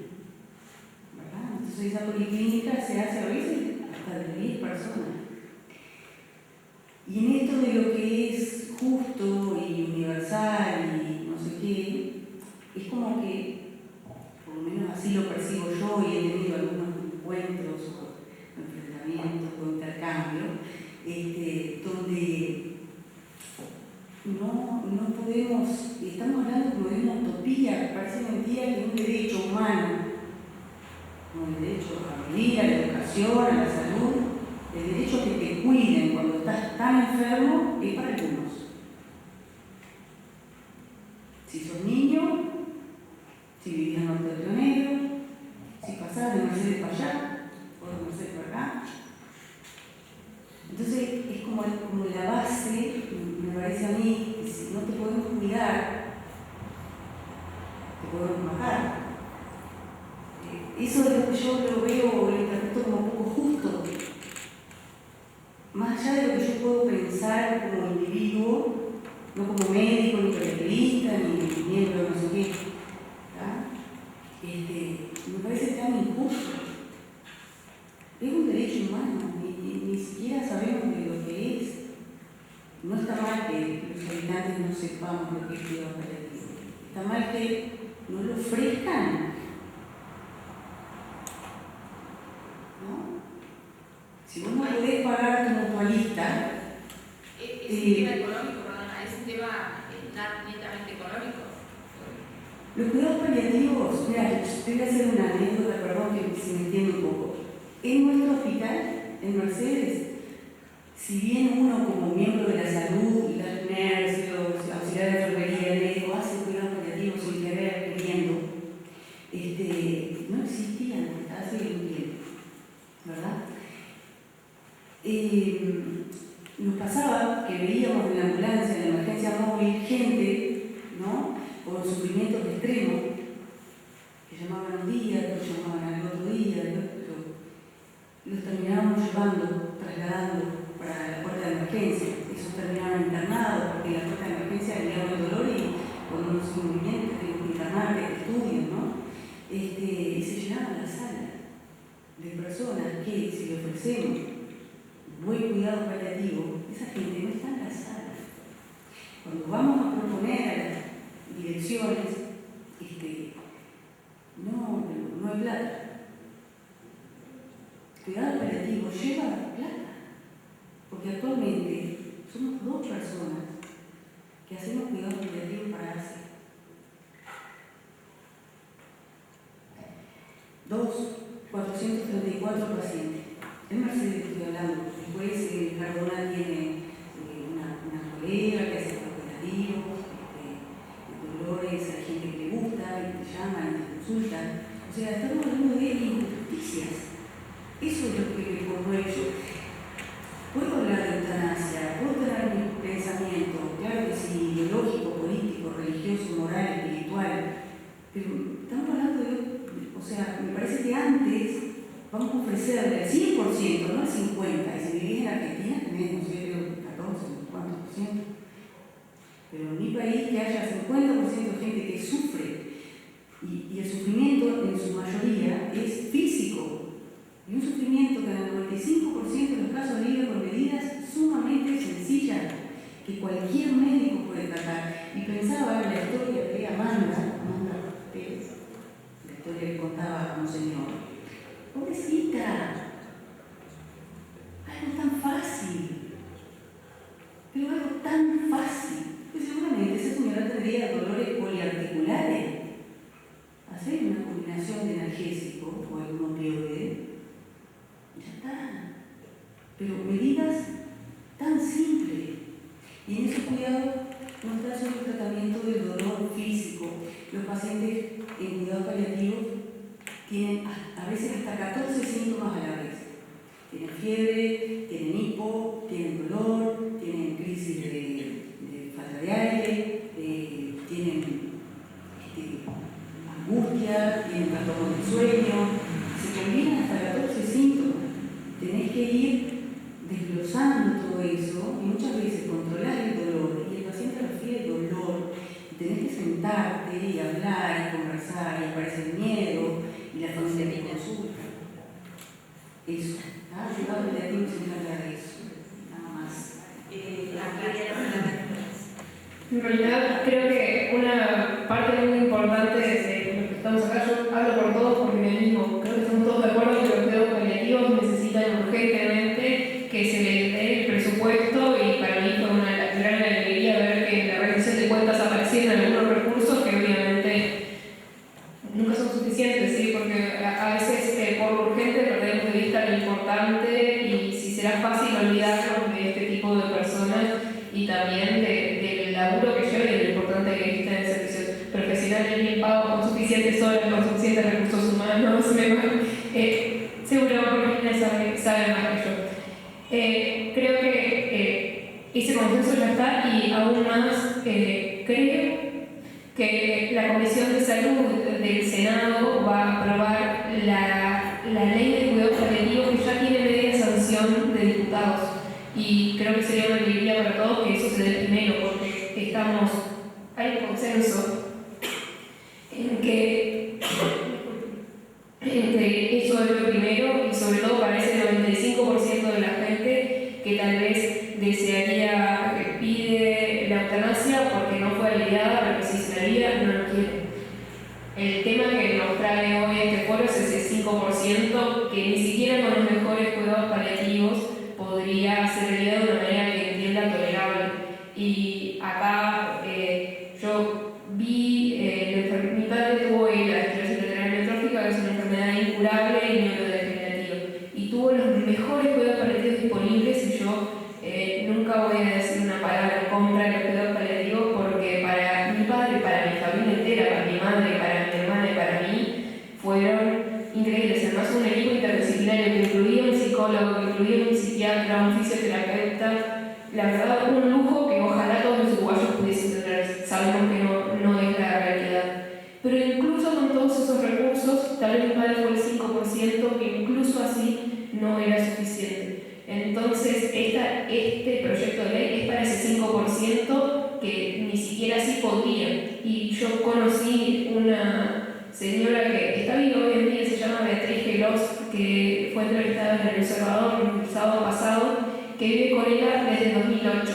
Speaker 4: ¿verdad? Entonces esa policlínica se hace a veces hasta de 10 personas. Y en esto de lo que es justo y universal y no sé qué, es como que, por lo menos así lo percibo yo y he tenido algunos encuentros o enfrentamientos o intercambios, donde no podemos, estamos hablando como de una utopía, parece mentira, que es un derecho humano, como el derecho a vivir, a la educación, a la salud, el derecho a que te cuiden cuando estás tan enfermo es para algunos. Si sos niño, si vivís en Norte de Río Negro, si pasás de Mercedes para allá o de Mercedes para acá. Entonces es como la base, me parece a mí, que si no te podemos cuidar, te podemos matar. Eso es lo que yo lo veo, lo interpreto como poco justo. Más allá de lo que yo puedo pensar como individuo, no como médico, ni periodista, ni miembro de no sé qué, me parece tan injusto. Es un derecho humano, ni siquiera sabemos de lo que es. No está mal que los habitantes no sepamos lo que es cuidado paliativo. Está mal que no lo ofrezcan. ¿No? podés pagar tu mutualista.
Speaker 9: ¿Es un tema económico, perdona? ¿Es un tema netamente económico?
Speaker 4: Los cuidados paliativos, mira, te voy a hacer una anécdota, perdón que se me entiende un poco. En nuestro hospital, en Mercedes, si bien uno como miembro de la salud, las nurses, los auxiliares de enfermería, el médico, hace cuidados paliativos sin querer, queriendo, no existían hasta hace un tiempo, ¿verdad? Nos pasaba que veíamos en la ambulancia, en la emergencia móvil, gente, ¿no?, con sufrimientos extremos, que llamaban un día, otros llamaban al otro día, los terminábamos llevando, trasladando para la puerta de emergencia. Esos terminaban internados, porque en la puerta de emergencia había un dolor y con unos sufrimientos que internar, que estudian, ¿no? Y se llenaba la sala de personas que, si le ofrecemos buen cuidado paliativo, esa gente no está en la sala. Cuando vamos a proponer a las direcciones, no hay plata. Cuidado paliativo lleva plata, porque actualmente somos 2 personas que hacemos cuidado paliativo para ACE. 434 pacientes. En Mercedes estoy hablando. Después Cardona tiene una colega que hace cuidado Dolores, hay gente que le gusta, y te llaman, y te consultan. O sea, estamos hablando de injusticias. Eso es lo que me conmueve yo. Puedo hablar de eutanasia, puedo tener mi pensamiento, claro que sí, ideológico, político, religioso, moral, espiritual, pero estamos hablando de, o sea, me parece que antes vamos a ofrecerle el 100%, no el 50%, y si vivís en Argentina tenés, no sé, creo, 14, ¿cuántos por ciento? Pero en mi país que haya 50% de gente que sufre, y el sufrimiento en su mayoría es físico, y un sufrimiento que en el 95% de los casos vive con medidas sumamente sencillas que cualquier médico puede tratar. Y pensaba en la historia de Amanda Pérez, la historia que contaba Monseñor. Pobrecita, algo tan fácil, pero algo tan fácil. Pues seguramente esa señora tendría dolores poliarticulares. Hacer una combinación de analgésico o algún opioide, ya está. Pero medidas tan simples. Y en ese cuidado no está solo el tratamiento del dolor físico. Los pacientes en cuidado paliativo tienen a veces hasta 14 síntomas a la vez. Tienen fiebre, tienen hipo, tienen dolor, tienen crisis de falta de aire, tienen angustia, tienen trastornos del sueño. Se combinan hasta 14 síntomas. Tenés que ir desglosando todo eso y muchas veces controlar el dolor, y el paciente refiere dolor, y tenés que sentarte y hablar y conversar, y aparece el miedo y la familia te consulta. Eso, ¿está? Cuidado paliativo sin hablar de eso, nada más.
Speaker 3: En realidad creo que una parte muy importante de lo que estamos acá, yo hablo por todos porque me mismo, creo que estamos todos de acuerdo que los cuidados paliativos necesitan urgentemente que se les dé el presupuesto, y para mí fue una gran alegría ver que en la rendición de cuentas aparecieron algunos recursos que obviamente nunca son suficientes, ¿sí? Porque a veces por lo urgente perdemos de vista lo importante, y si será fácil olvidarnos de este tipo de personas y también del laburo que lleva y de lo importante que es tener servicios profesionales bien pagos, con suficientes horas, con suficientes recursos humanos. Seguro Romina sabe más que yo. Creo que ese consenso ya está, y aún más creo que la Comisión de Salud del Senado va a aprobar la ley de cuidados paliativos, que ya tiene media sanción de diputados, y creo que sería una alegría para todos que eso se dé primero, porque hay un consenso en que eso es lo primero, y sobre todo para ese 95% de la gente que tal vez desearía, pide la eutanasia porque no fue aliviada, pero que si se la alivia no lo quiere. El tema que nos trae hoy este foro es ese 5% que ni siquiera con los mejores cuidados paliativos podría ser realidad de una manera que entienda tolerable. Y acá yo vi, mi padre tuvo la esclerosis lateral amiotrófica, que es una enfermedad incurable y neurodegenerativa, y tuvo los mejores cuidados paliativos disponibles, y yo nunca voy a decir una palabra en contra de los cuidados paliativos, porque para mi padre, para mi familia entera, para mi madre, para mi hermana y para mí, fueron increíbles. Además, un equipo interdisciplinario que incluía un psicólogo, que incluía un psiquiatra, un fisioterapeuta. La verdad, un lujo que ojalá todos los uruguayos pudiesen tener. Sabemos que no es la realidad. Pero incluso con todos esos recursos, tal vez mi padre fue el 5%, que incluso así no era suficiente. Entonces, este proyecto de ley es para ese 5% que ni siquiera así podía. Y yo conocí una señora que está viva hoy en día, se llama Beatriz Gelos, que fue entrevistada en El Observador el sábado pasado, que vive con ella desde 2008.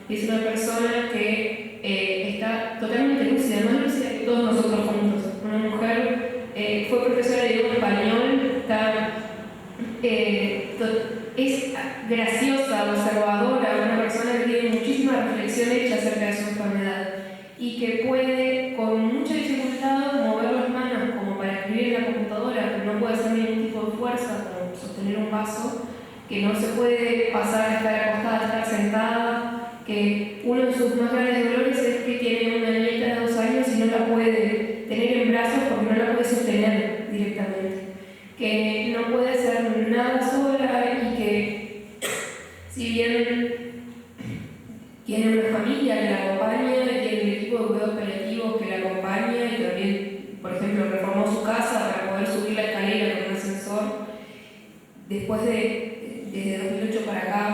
Speaker 3: Es una persona que está totalmente lúcida, más lúcida que todos nosotros juntos. Una mujer, fue profesora de idioma español, es graciosa, observadora, una persona que tiene muchísima reflexión hecha acerca de su enfermedad y que puede con mucha dificultad mover las manos como para escribir en la computadora, pero no puede hacer ningún tipo de fuerza como sostener un vaso, que no se puede pasar de estar acostada a estar sentada, que uno de sus más grandes dolores es que tiene una nieta de 2 años y no la puede tener en brazos porque no la puede sostener directamente, que no puede hacer nada sola y que si bien tiene una familia que la acompaña, tiene un equipo de cuidados paliativos que la acompaña y también, por ejemplo, reformó su casa para poder subir la escalera con un ascensor, después desde 2008 para acá,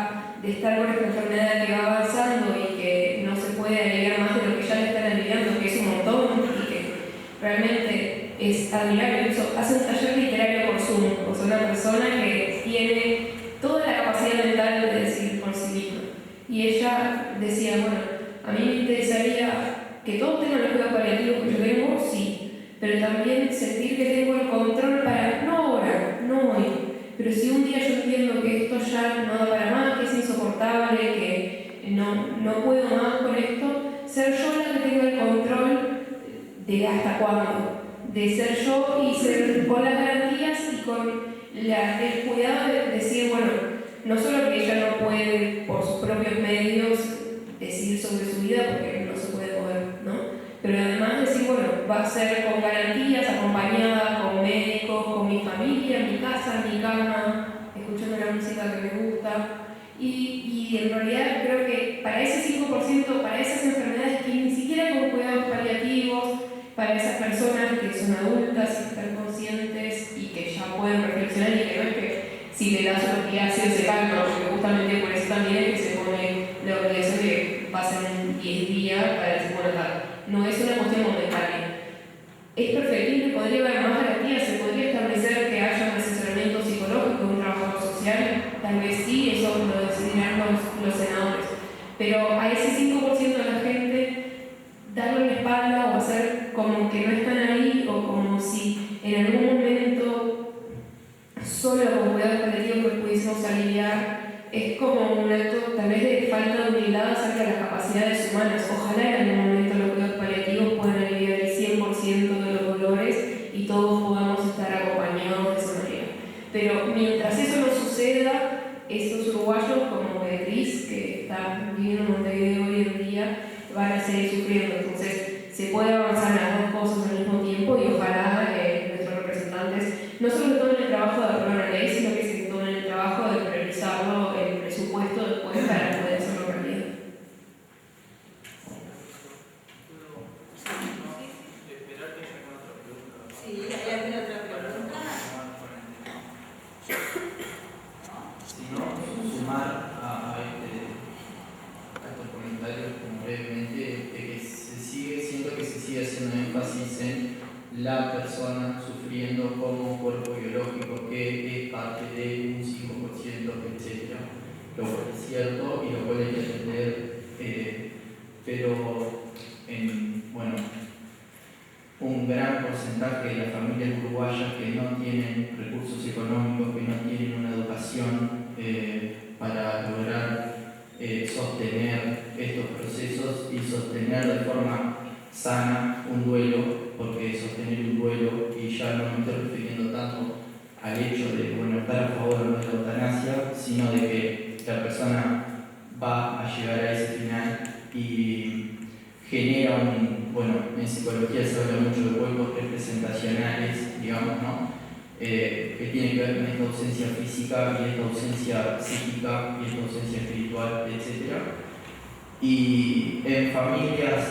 Speaker 3: de estar con esta enfermedad que va avanzando y que no se puede aliviar más de lo que ya le están aliviando, que es un montón y que realmente es admirable. Incluso hace un taller literario por Zoom, o sea, una persona que tiene toda la capacidad mental de decidir por sí misma. Y ella decía, bueno, a mí me interesaría que todos tengan los cuidados paliativos que yo tengo, sí, pero también sentir que tengo el control para, no ahora, no hoy, pero si un día yo entiendo que esto ya no da para más, que es insoportable, que no puedo más con esto, ser yo la que tenga el control de hasta cuándo, de ser yo y ser con las garantías y con el cuidado de decir, bueno, no solo que ella no puede por sus propios medios decidir sobre su vida porque no se puede mover, ¿no? Pero además decir, bueno, va a ser con garantías, acompañada con médicos, con mi familia, en mi casa, en mi cama, escuchando la música que me gusta. Y en realidad creo que para ese 5%, para esas enfermedades que ni siquiera con cuidados paliativos, para esas personas que son adultas y están conscientes y que ya pueden reflexionar y que no es que si le das lo que hace ese cálculo, porque justamente por eso también es que se pone la obligación de que pasen 10 días para decir, bueno, tal. No es una cuestión monetaria. Es perfectible, podría haber más garantías, se podría establecer que haya un asesoramiento psicológico, un trabajador social, tal vez sí, eso lo decidirán los senadores. Pero a ese 5% de la gente, darle la espalda o hacer como que no están ahí o como si en algún momento solo con cuidados paliativos que pudiésemos aliviar, es como un acto tal vez de falta de humildad acerca de las capacidades humanas. Ojalá en algún momento los cuidados paliativos puedan aliviar el 100% de los dolores y todos podamos estar acompañados de esa manera. Pero mientras eso no suceda, estos uruguayos como Beatriz, que están viviendo en Montevideo hoy en día, van a seguir sufriendo. Entonces se puede avanzar en las dos cosas al mismo tiempo y ojalá nuestros representantes no solo tomen el trabajo de aprobar una ley, sino que se tomen el trabajo de priorizarlo en el presupuesto después para poder hacerlo realidad.
Speaker 5: Sí, ¿hay alguna otra pregunta?
Speaker 6: Si no, sumar a estos comentarios como brevemente, de que siento que se sigue haciendo énfasis en la persona sufriendo como cuerpo biológico que es parte de un 5%, etc. Lo cual es cierto y lo cual hay que entender, pero un gran porcentaje de las familias uruguayas que no tienen recursos económicos, que no tienen una educación para lograr sostener estos procesos y sostener de forma sana un duelo, porque sostener un duelo, y ya no me estoy refiriendo tanto al hecho de estar a favor o no de la eutanasia, sino de que la persona va a llegar a ese final y genera en psicología se habla mucho de huecos representacionales, digamos, ¿no? Que tiene que ver con esta ausencia física y esta ausencia psíquica y esta ausencia espiritual, etc. Y en familias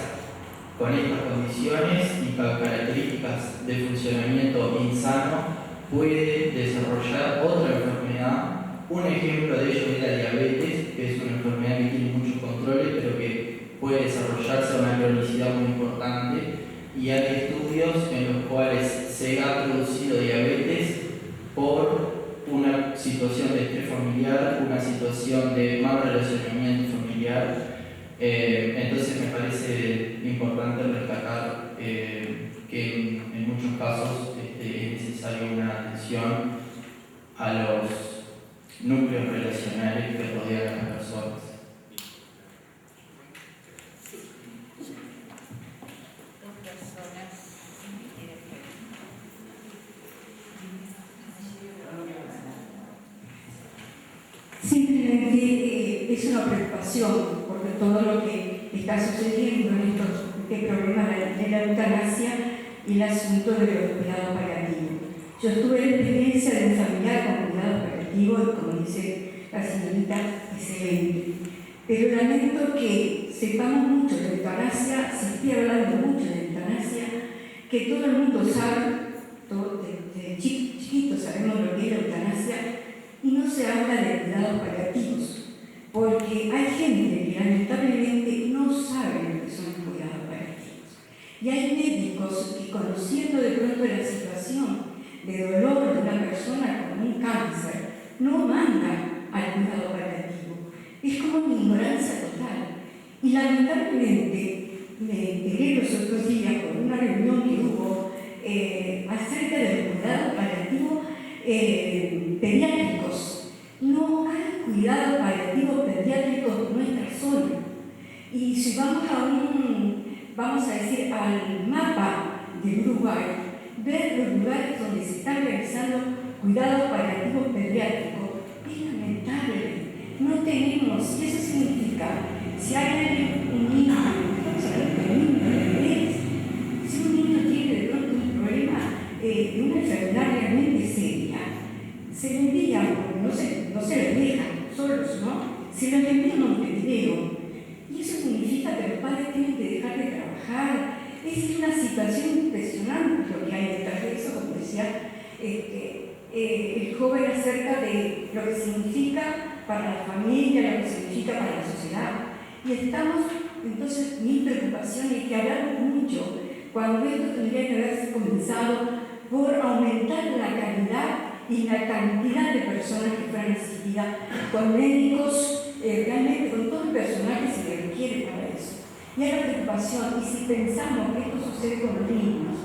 Speaker 6: con estas condiciones y características de funcionamiento insano puede desarrollar otra enfermedad. Un ejemplo de ello es la diabetes, que es una enfermedad que tiene muchos controles, pero que puede desarrollarse a una cronicidad muy importante, y hay estudios en los cuales se ha producido diabetes por una situación de estrés familiar, una situación de mal relacionamiento familiar. Entonces me parece importante rescatar que en muchos casos es necesaria una atención a los núcleos relacionales que rodean a las personas.
Speaker 10: Simplemente es una preocupación porque todo lo que está sucediendo en este problema de la eutanasia y el asunto de los cuidados paliativos. Yo estuve en la experiencia de un familiar con cuidados paliativos y, como dice la señorita, excelente. Pero lamento que sepamos mucho de eutanasia, se esté hablando mucho de eutanasia, que todo el mundo sabe, desde chiquitos sabemos lo que es la eutanasia, y no se habla de cuidados paliativos, porque hay gente que lamentablemente no sabe lo que son los cuidados paliativos. Y hay médicos que, conociendo de pronto la situación de dolor de una persona con un cáncer, no mandan al cuidado paliativo. Es como una ignorancia total. Y lamentablemente me enteré los otros días por una reunión que hubo acerca del cuidado paliativo pediátricos. No hay cuidado paliativo pediátrico en nuestra zona. Y si vamos a decir, al mapa de Uruguay, ver los lugares donde se están realizando cuidados paliativos pediátricos, es lamentable. No tenemos, y eso significa, si hay un niño, estamos hablando de niños, de bebés, si un niño tiene de pronto un problema de una enfermedad realmente seria, se le envían, porque no se les dejan solos, ¿no? Se les envía un Montevideo. Y eso significa que los padres tienen que dejar de trabajar. Es una situación impresionante lo que hay detrás de eso, como decía el joven acerca de lo que significa para la familia, lo que significa para la sociedad. Y estamos, entonces, mi preocupación es que hablamos mucho cuando esto tendría que haberse comenzado por aumentar la calidad y la cantidad de personas que fueran asistidas con médicos, realmente con todo el personal que se le requiere para eso. Y hay la preocupación, y si pensamos que esto sucede con los niños,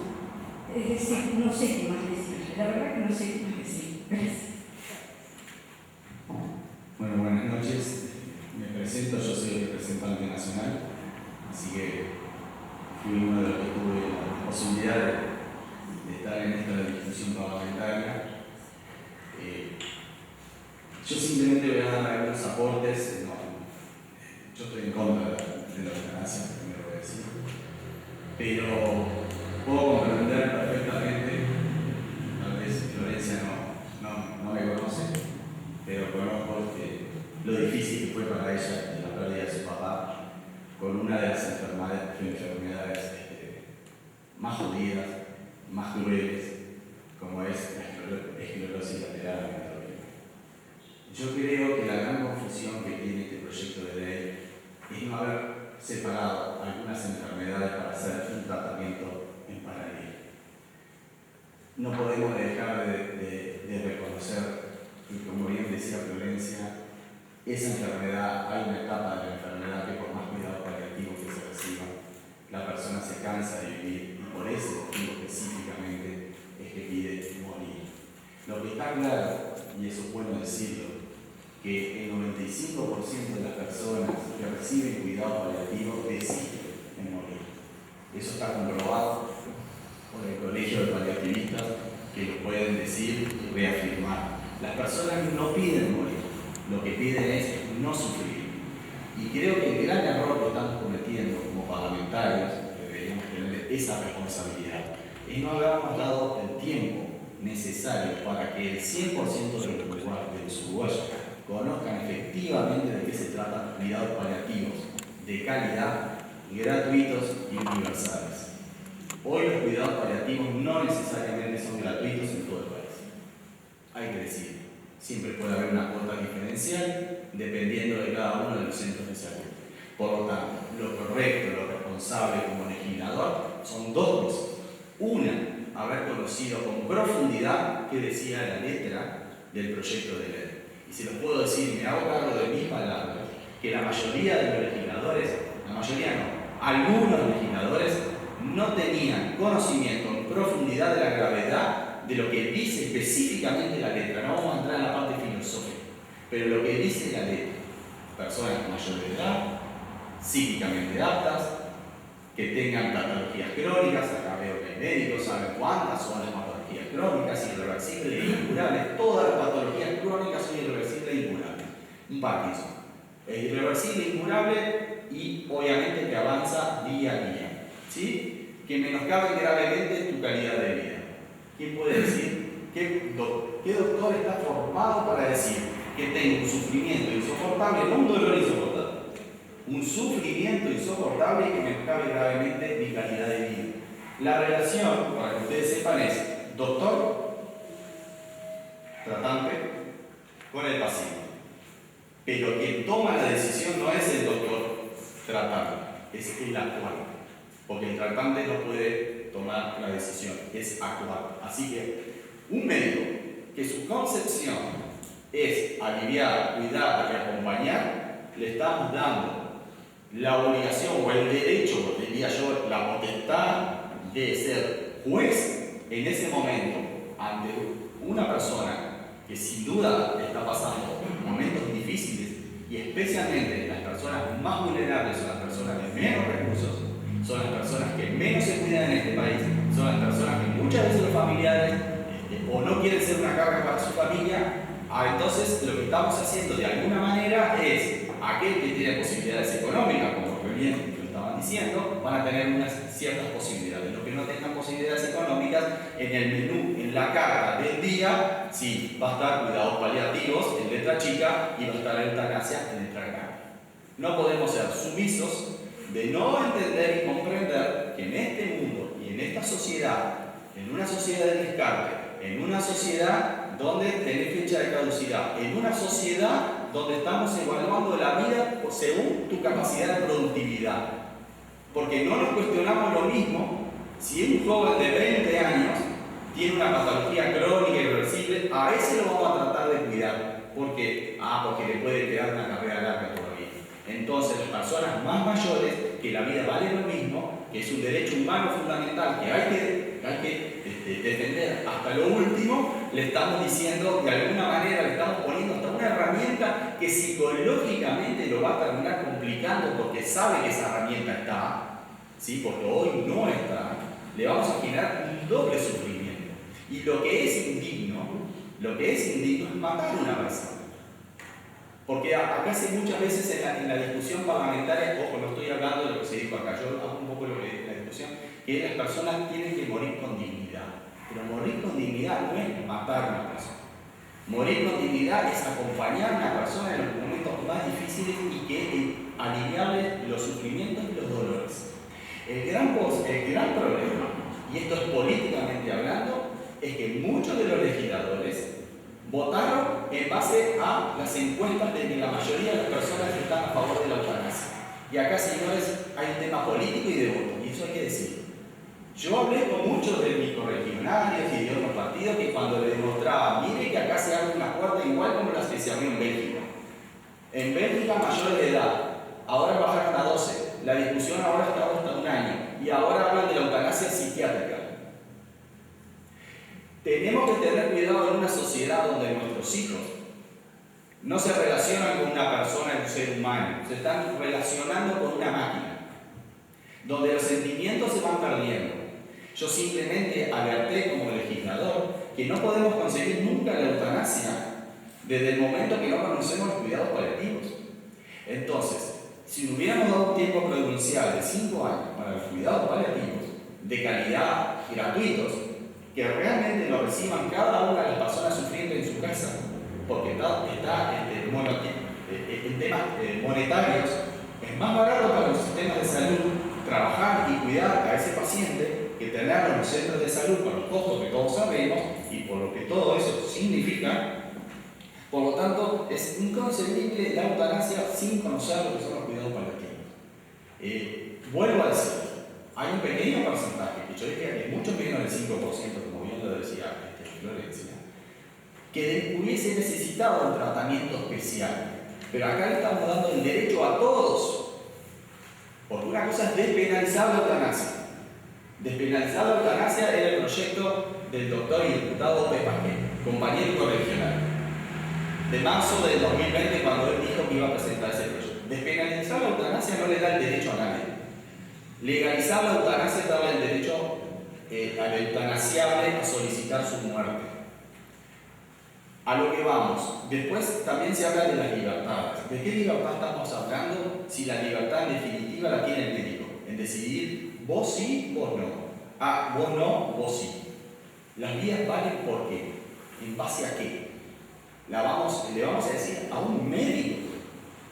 Speaker 10: es decir, no sé qué más decir, la verdad que no sé qué más decir. Gracias.
Speaker 11: Bueno, buenas noches. Me presento, yo soy el representante nacional, así que fui uno de los que tuve la posibilidad de estar en esta discusión parlamentaria. Yo simplemente voy a dar algunos aportes. Yo estoy en contra de la eutanasia, primero voy a decir, pero puedo comprender perfectamente, tal vez Florencia no me conoce, pero conozco lo difícil que fue para ella la pérdida de su papá con una de las enfermedades más jodidas, más crueles, como es la esclerosis lateral amiotrófica. Yo creo que la gran confusión que tiene este proyecto de ley es no haber separado algunas enfermedades para hacer un tratamiento en paralelo. No podemos dejar de reconocer que, como bien decía Florencia, esa enfermedad, hay una etapa de la enfermedad que por más cuidado paliativo que se reciba, la persona se cansa de vivir y por ese motivo específicamente es que pide morir. Lo que está claro, y eso es bueno decirlo, que el 95% de las personas que reciben cuidado paliativo deciden en morir. Eso está comprobado por el Colegio de Paliativistas, que lo pueden decir y reafirmar. Las personas no piden morir, lo que piden es no sufrir. Y creo que el gran error que estamos cometiendo como parlamentarios, que deberíamos tener esa responsabilidad, es no habernos dado el tiempo necesario para que el 100% de los uruguayos conozcan efectivamente de qué se tratan cuidados paliativos de calidad, gratuitos y universales. Hoy los cuidados paliativos no necesariamente son gratuitos en todo el país. Hay que decir, siempre puede haber una cuota diferencial dependiendo de cada uno de los centros de salud. Por lo tanto, lo correcto, lo responsable como legislador son dos cosas. Una, haber conocido con profundidad qué decía la letra del proyecto de ley. Y se los puedo decir, me hago cargo de mis palabras, que la mayoría de los legisladores, la mayoría no, algunos legisladores no tenían conocimiento en profundidad de la gravedad de lo que dice específicamente la letra. No vamos a entrar en la parte filosófica, pero lo que dice la letra: personas mayores de edad, psíquicamente aptas, que tengan patologías crónicas. Acá veo que hay médicos, saben cuántas son las patologías crónicas, irreversibles e incurables. Todas las patologías crónicas son irreversibles e incurables. Un Parkinson es irreversible e incurable y obviamente que avanza día a día, ¿sí? Que menoscabe gravemente tu calidad de vida. ¿Quién puede decir? ¿Qué doctor está formado para decir que tengo un sufrimiento insoportable, no un dolor insoportable? Un sufrimiento insoportable que menoscabe gravemente mi calidad de vida. La relación, para que ustedes sepan, es doctor, tratante, con el paciente. Pero quien toma la decisión no es el doctor tratante, es el actuante. Porque el tratante no puede tomar la decisión, es actuar. Así que un médico que su concepción es aliviar, cuidar y acompañar, le estamos dando la obligación o el derecho, diría yo, la potestad de ser juez en ese momento ante una persona que sin duda está pasando momentos difíciles, y especialmente las personas más vulnerables son las personas de menos recursos, son las personas que menos se cuidan en este país, son las personas que muchas veces los familiares o no quieren ser una carga para su familia. Entonces lo que estamos haciendo de alguna manera es, aquel que tiene posibilidades económicas, como bien lo estaban diciendo, van a tener unas ciertas posibilidades. Los que no tengan posibilidades económicas, en el menú, en la carta del día, sí, va a estar cuidados paliativos en letra chica y va a estar la eutanasia en letra grande. No podemos ser sumisos de no entender y comprender que en este mundo y en esta sociedad, en una sociedad de descarte, en una sociedad donde tenés fecha de caducidad, en una sociedad donde estamos evaluando la vida según tu capacidad de productividad. Porque no nos cuestionamos lo mismo si un joven de 20 años tiene una patología crónica irreversible, a ese lo vamos a tratar de cuidar. ¿Por qué? Porque le puede quedar una carrera larga todavía. Entonces, las personas más mayores, que la vida vale lo mismo, que es un derecho humano fundamental que hay que defender hasta lo último, le estamos diciendo, de alguna manera le estamos poniendo hasta una herramienta que psicológicamente lo va a terminar complicando, porque sabe que esa herramienta está, ¿sí? Porque hoy no está, le vamos a generar un doble sufrimiento. Y lo que es indigno es matar a una persona. Porque acá muchas veces en la discusión parlamentaria, ojo, no estoy hablando de lo que se dijo acá, yo hago un poco lo que la discusión, que las personas tienen que morir con dignidad. Pero morir con dignidad no es matar a una persona. Morir con dignidad es acompañar a una persona en los momentos más difíciles y que aliviarle los sufrimientos y los dolores. El gran problema, y esto es políticamente hablando, es que muchos de los legisladores votaron en base a las encuestas de que la mayoría de las personas están a favor de la eutanasia. Y acá, señores, hay un tema político y de voto, y eso hay que decir. Yo hablé con muchos de mis corregionarios y de otros partidos que cuando les demostraba, mire que acá se abre una puerta igual como las que se abrió en Bélgica. En Bélgica, mayores de edad, ahora bajaron a 12, la discusión ahora está hasta un año, y ahora hablan de la eutanasia psiquiátrica. Tenemos que tener cuidado en una sociedad donde nuestros hijos
Speaker 12: no se relacionan con una persona, un ser humano, se están relacionando con una máquina, donde los sentimientos se van perdiendo. Yo simplemente alerté como legislador que no podemos conseguir nunca la eutanasia desde el momento que no conocemos los cuidados paliativos. Entonces, si hubiéramos dado un tiempo prudencial de 5 años para los cuidados paliativos, de calidad, gratuitos, que realmente lo reciban cada una de las personas sufriendo en su casa, porque en temas monetarios es más barato para los sistemas de salud trabajar y cuidar a ese paciente que tenerlo en los centros de salud con los costos que todos sabemos y por lo que todo eso significa. Por lo tanto, es inconcebible la eutanasia sin conocer lo que son los cuidados paliativos. Vuelvo a decir, hay un pequeño porcentaje, que yo diría que es mucho menos del 5%, como bien lo decía Florencia, que hubiese necesitado un tratamiento especial. Pero acá le estamos dando el derecho a todos. Porque una cosa es despenalizar la eutanasia. Despenalizar la eutanasia era el proyecto del doctor y diputado Pepe Paquet, compañero corregional, de marzo del 2020, cuando él dijo que iba a presentar ese proyecto. Despenalizar la eutanasia no le da el derecho a nadie. Legalizar la eutanasia da el derecho al eutanasiable a solicitar su muerte. A lo que vamos. Después también se habla de las libertades. ¿De qué libertad estamos hablando si la libertad en definitiva la tiene el médico? En decidir vos sí, vos no. Ah, vos no, vos sí. Las vías valen ¿por qué? ¿En base a qué? Le vamos a decir a un médico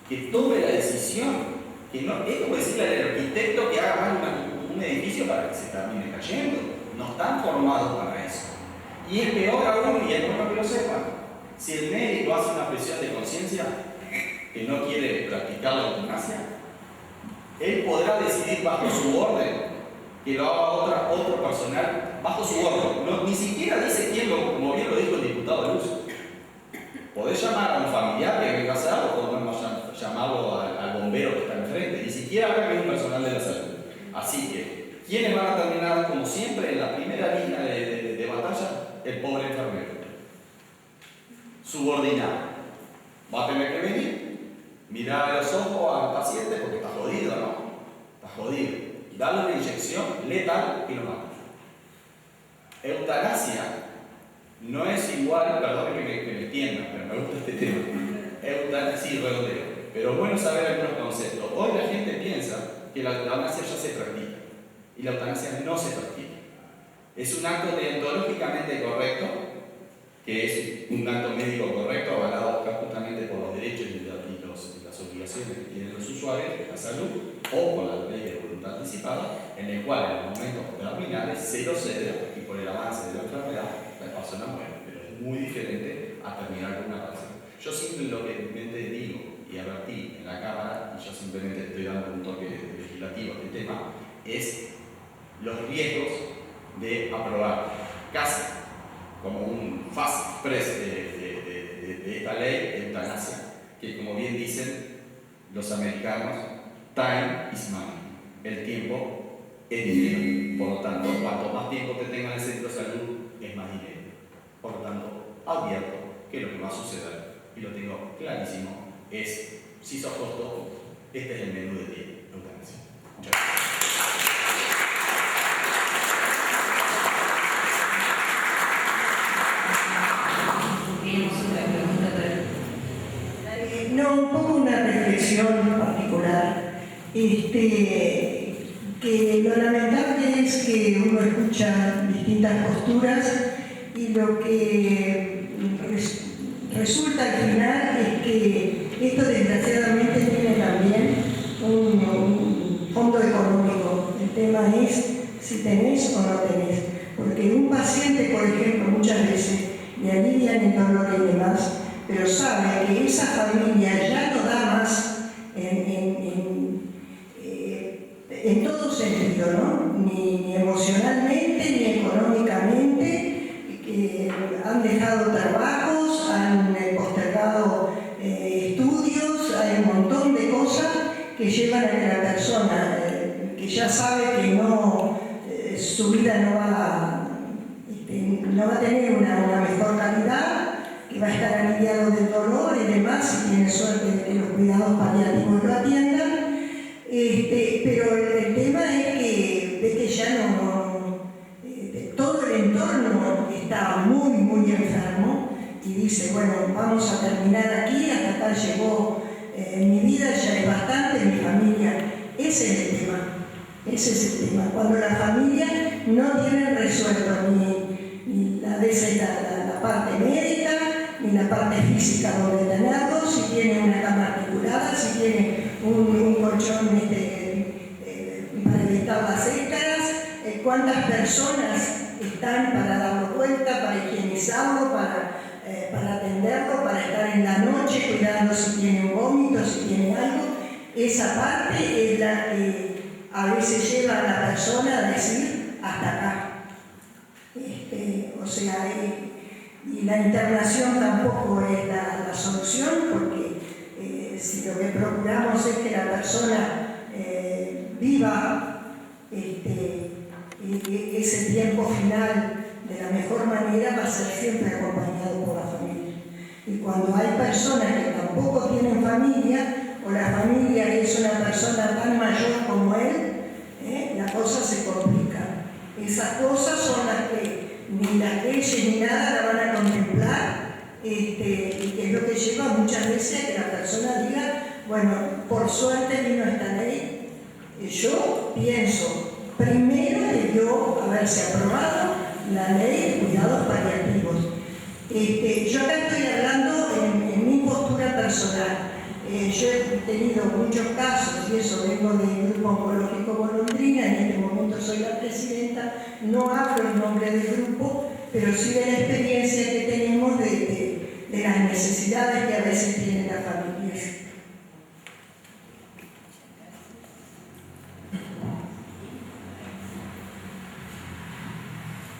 Speaker 12: que tome la decisión, que no es como decirle al arquitecto que haga mal un edificio para que se termine cayendo. No están formados para eso. Y es peor aún, y es bueno que lo sepan, si el médico hace una presión de conciencia que no quiere practicar la eutanasia, él podrá decidir bajo su orden que lo haga otro personal bajo su orden. No, ni siquiera dice quién como bien lo dijo el diputado Luz. Podés llamar a un familiar que venga a hacer algo, podemos llamarlo al bombero que está enfrente, ni siquiera habrá que es un personal de la salud. Así que, ¿quiénes van a terminar, como siempre, en la primera línea de batalla? El pobre enfermero. Subordinado. Va a tener que venir, mirar a los ojos al paciente porque está jodido, ¿no? Está jodido. Darle una inyección letal y lo mata. Eutanasia no es igual, perdón que me entiendan, pero me gusta este tema. Eutanasia, sí, redondeo. Pero es bueno saber algunos conceptos. Hoy la gente piensa que la eutanasia ya se practica y la eutanasia no se practica. Es un acto deontológicamente correcto, que es un acto médico correcto, avalado justamente por los derechos y las obligaciones que tienen los usuarios de la salud, o por la ley de voluntad anticipada, en el cual en los momentos terminales se lo cede y por el avance de la enfermedad la persona muere. Pero es muy diferente a terminar con una persona. Yo simplemente digo y advertí en la Cámara, y yo simplemente estoy dando un toque legislativo al tema, es los riesgos de aprobar casi como un fast express de esta ley, eutanasia, que como bien dicen los americanos, time is money, el tiempo es dinero. Por lo tanto, cuanto más tiempo te tenga en el centro de salud, es más dinero. Por lo tanto, advierto que lo que va a suceder, y lo tengo clarísimo, es, si sos costoso, este es el menú de ti, eutanasia. Muchas gracias.
Speaker 5: No, un poco una reflexión particular. Que lo lamentable es que uno escucha distintas posturas y lo que resulta al final es que esto desgraciadamente tiene también un fondo económico. El tema es si tenés o no tenés. Porque un paciente, por ejemplo, muchas veces le alivian el dolor y demás, pero sabe que esa familia ya no da más en todo sentido, ¿no? Ni emocionalmente, ni económicamente, que han dejado trabajos, han postergado estudios, hay un montón de cosas que llevan a que la persona que ya sabe que no, su vida no va a tener una mejor calidad, que va a estar aliviado del dolor y demás, cuidados paliativos lo atiendan, pero el tema es que ya todo el entorno está muy enfermo y dice, bueno, vamos a terminar aquí, hasta acá llegó mi vida, ya es bastante, mi familia. Ese es el tema, ese es el tema. Cuando la familia no tiene resuelto ni la parte médica, ni la parte física donde tenerlo, si tiene una cama articulada, si tiene un colchón para evitar las escaras, cuántas personas están para darlo vuelta, para higienizarlo, para atenderlo, para estar en la noche cuidando si tiene un vómito, si tiene algo. Esa parte es la que a veces lleva a la persona a decir hasta acá. O sea, y la internación tampoco es la solución, porque si lo que procuramos es que la persona viva ese tiempo final de la mejor manera, va a ser siempre acompañado por la familia. Y cuando hay personas que tampoco tienen familia, o la familia es una persona tan mayor como él, la cosa se complica. Esas cosas son las que ni las leyes ni nada la van a contemplar, y que es lo que lleva muchas veces a que la persona diga, bueno, por suerte vino esta ley. Yo pienso, primero debió haberse aprobado la ley de cuidados paliativos. Yo acá estoy hablando en mi postura personal. Yo he tenido muchos casos, y eso vengo del Grupo Oncológico Golondrina, en este momento soy la presidenta, no hablo en nombre del grupo, pero sí de la experiencia que tenemos de las necesidades que a veces tienen las familias.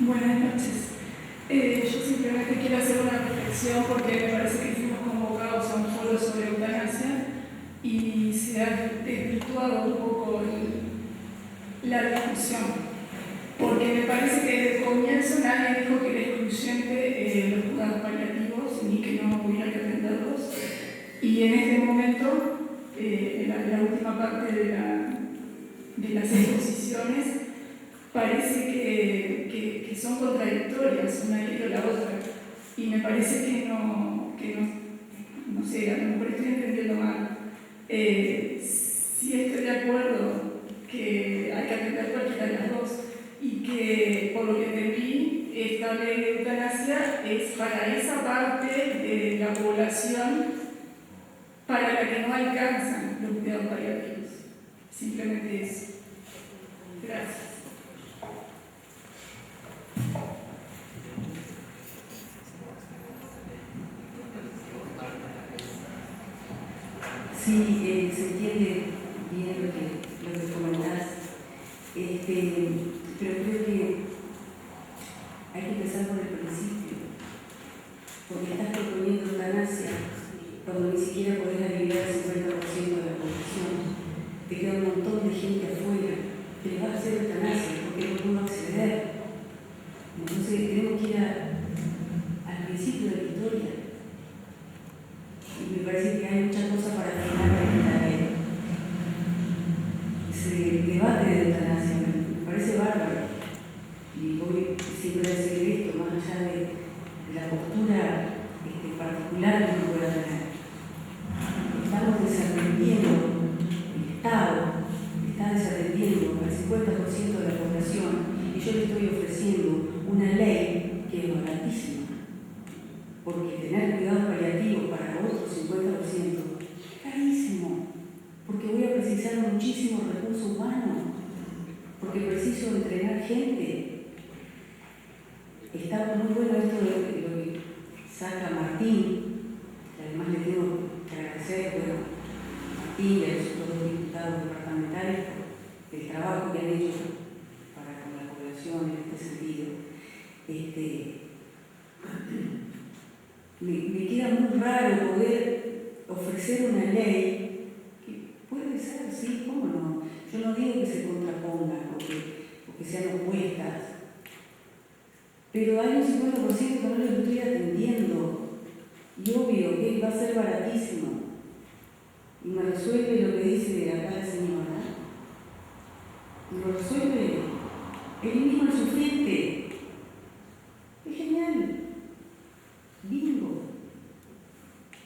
Speaker 13: Buenas noches. Yo simplemente quiero hacer una reflexión porque me parece que fuimos convocados a un foro sobre eutanasia y se ha desvirtuado un poco la discusión. Porque me parece que desde el comienzo nadie dijo que era excluyente los cuidados paliativos ni que no hubiera que atenderlos. Y en este momento, en la última parte de las exposiciones, parece que son contradictorias una y la otra. Y me parece que no sé, a lo mejor estoy entendiendo mal. Sí estoy de acuerdo que hay que atender cualquiera de las dos y que, por lo que entendí, esta ley de eutanasia es para esa parte de la población para la que no alcanzan los cuidados paliativos. Simplemente eso. Gracias.
Speaker 4: Sí, se entiende bien lo que comentás, pero creo que hay que empezar por el principio, porque estás proponiendo eutanasia cuando ni siquiera podés aliviar el 50% de la población. Te queda un montón de gente afuera que le va a hacer eutanasia porque no pudo acceder. Entonces tenemos que ir al principio de la historia. Y me parece que hay muchas cosas para frenar la ley. Ese debate de eutanasia me parece bárbaro. Y voy siempre a decir esto, más allá de la postura particular que uno pueda tener. Estamos desatendiendo, el Estado está desatendiendo al 50% de la población, y yo le estoy ofreciendo una ley que es baratísima. Porque tener cuidados paliativos para otro 50% es carísimo, porque voy a precisar muchísimos recursos humanos, porque preciso entrenar gente. Está muy bueno esto de lo que saca Martín, además le tengo que agradecer a Martín y a los otros diputados departamentales por el trabajo que han hecho para con la población en este sentido. Me queda muy raro poder ofrecer una ley que puede ser, sí, cómo no. Yo no digo que se contrapongan o que sean opuestas, pero hay un 50% que no lo estoy atendiendo y obvio que va a ser baratísimo. resuelve lo que dice acá la señora, lo resuelve él mismo el sufriente. Es genial. Bingo.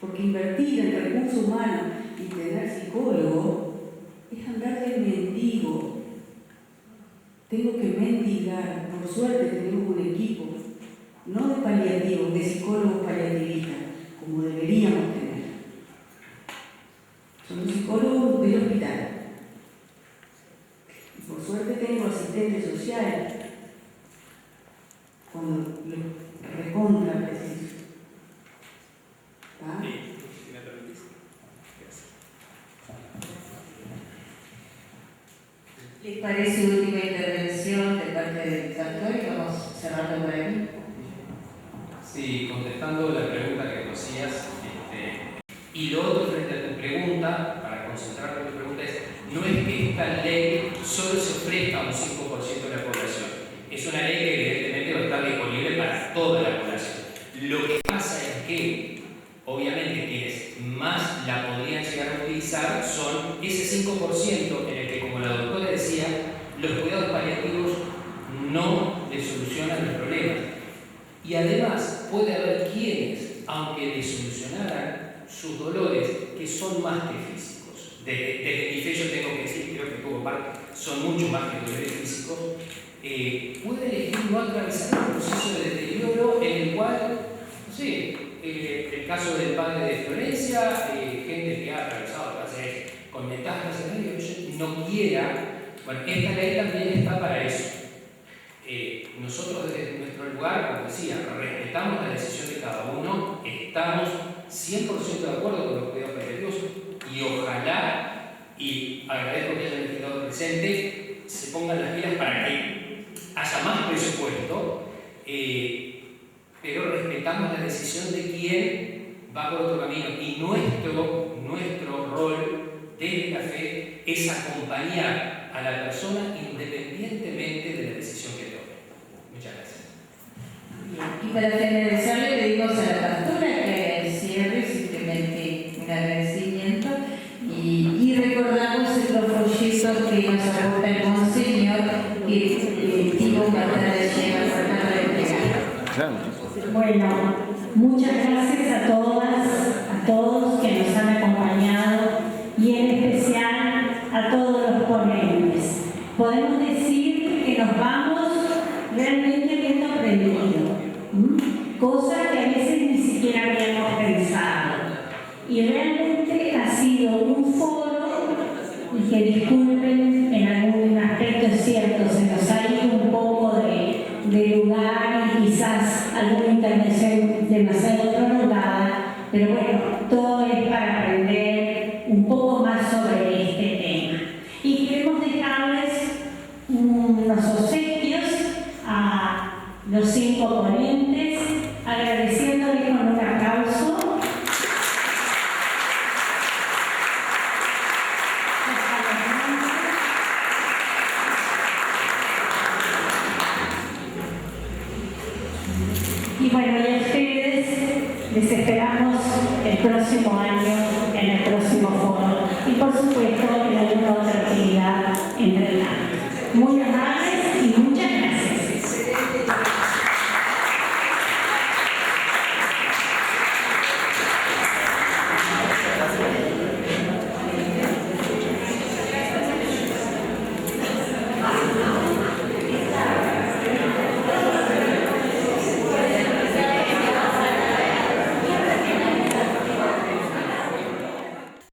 Speaker 4: Porque invertir en recursos humanos y tener psicólogo es andar de mendigo. Tengo que mendigar. Por suerte tenemos un equipo, no de paliativos, de psicólogos paliativistas, como deberíamos tener. Son los psicólogos del hospital. Y por suerte tengo asistentes sociales, cuando lo recontra preciso. ¿Ah?
Speaker 2: ¿Les parece última intervención de parte del doctor y vamos cerrando por aquí?
Speaker 8: Sí, contestando la pregunta que nos hacías, y lo otro frente a tu pregunta, para concentrar en tu pregunta, es: no es que esta ley solo se ofrezca a un 5% de la población, es una ley que evidentemente va a estar disponible para toda la población. Lo que pasa es que, obviamente, quienes más la podrían llegar a utilizar son ese 5% en el que, como la doctora decía, los cuidados paliativos no le solucionan los problemas. Y además puede haber quienes, aunque le solucionaran sus dolores, que son más que físicos. Desde mi fe yo tengo que decir, creo que como parte son mucho más que dolores físicos, puede elegir no atravesar un proceso de deterioro en el cual, no sé, el caso del padre de Florencia, gente que ha atravesado con metástasis, no quiera. Bueno, esta ley también está para eso. Nosotros desde nuestro lugar, como decía, respetamos la decisión de cada uno, estamos 100% de acuerdo con los cuidados paliativos y ojalá, y agradezco que hayan estado presentes, se pongan las pilas para que haya más presupuesto, pero respetamos la decisión de quien va por otro camino, y nuestro rol desde la fe es acompañar a la persona independientemente de la decisión que tome. Muchas gracias.
Speaker 2: Bien. Y para finalizar, le pedimos a la pastora que cierre simplemente un agradecimiento y recordamos el folleto que nos aporta el Monseñor, que Timo Martínez lleva tratando de entregar.
Speaker 1: Bueno, muchas gracias a todas, a todos que nos han acompañado y en especial a todos los ponentes. Podemos decir que nos vamos realmente habiendo aprendido, cosas que a veces ni siquiera habíamos pensado. Y realmente ha sido un foro, y que disculpen, en algún aspecto es cierto, se nos ha ido un poco de lugar y quizás alguna intervención demasiado prolongada, pero bueno, todo es para aprender un poco más sobre este tema. Y queremos dejarles unos obsequios a los 5 ponentes, agradeciéndoles con un aplauso. Y bueno, y a ustedes les esperamos el próximo año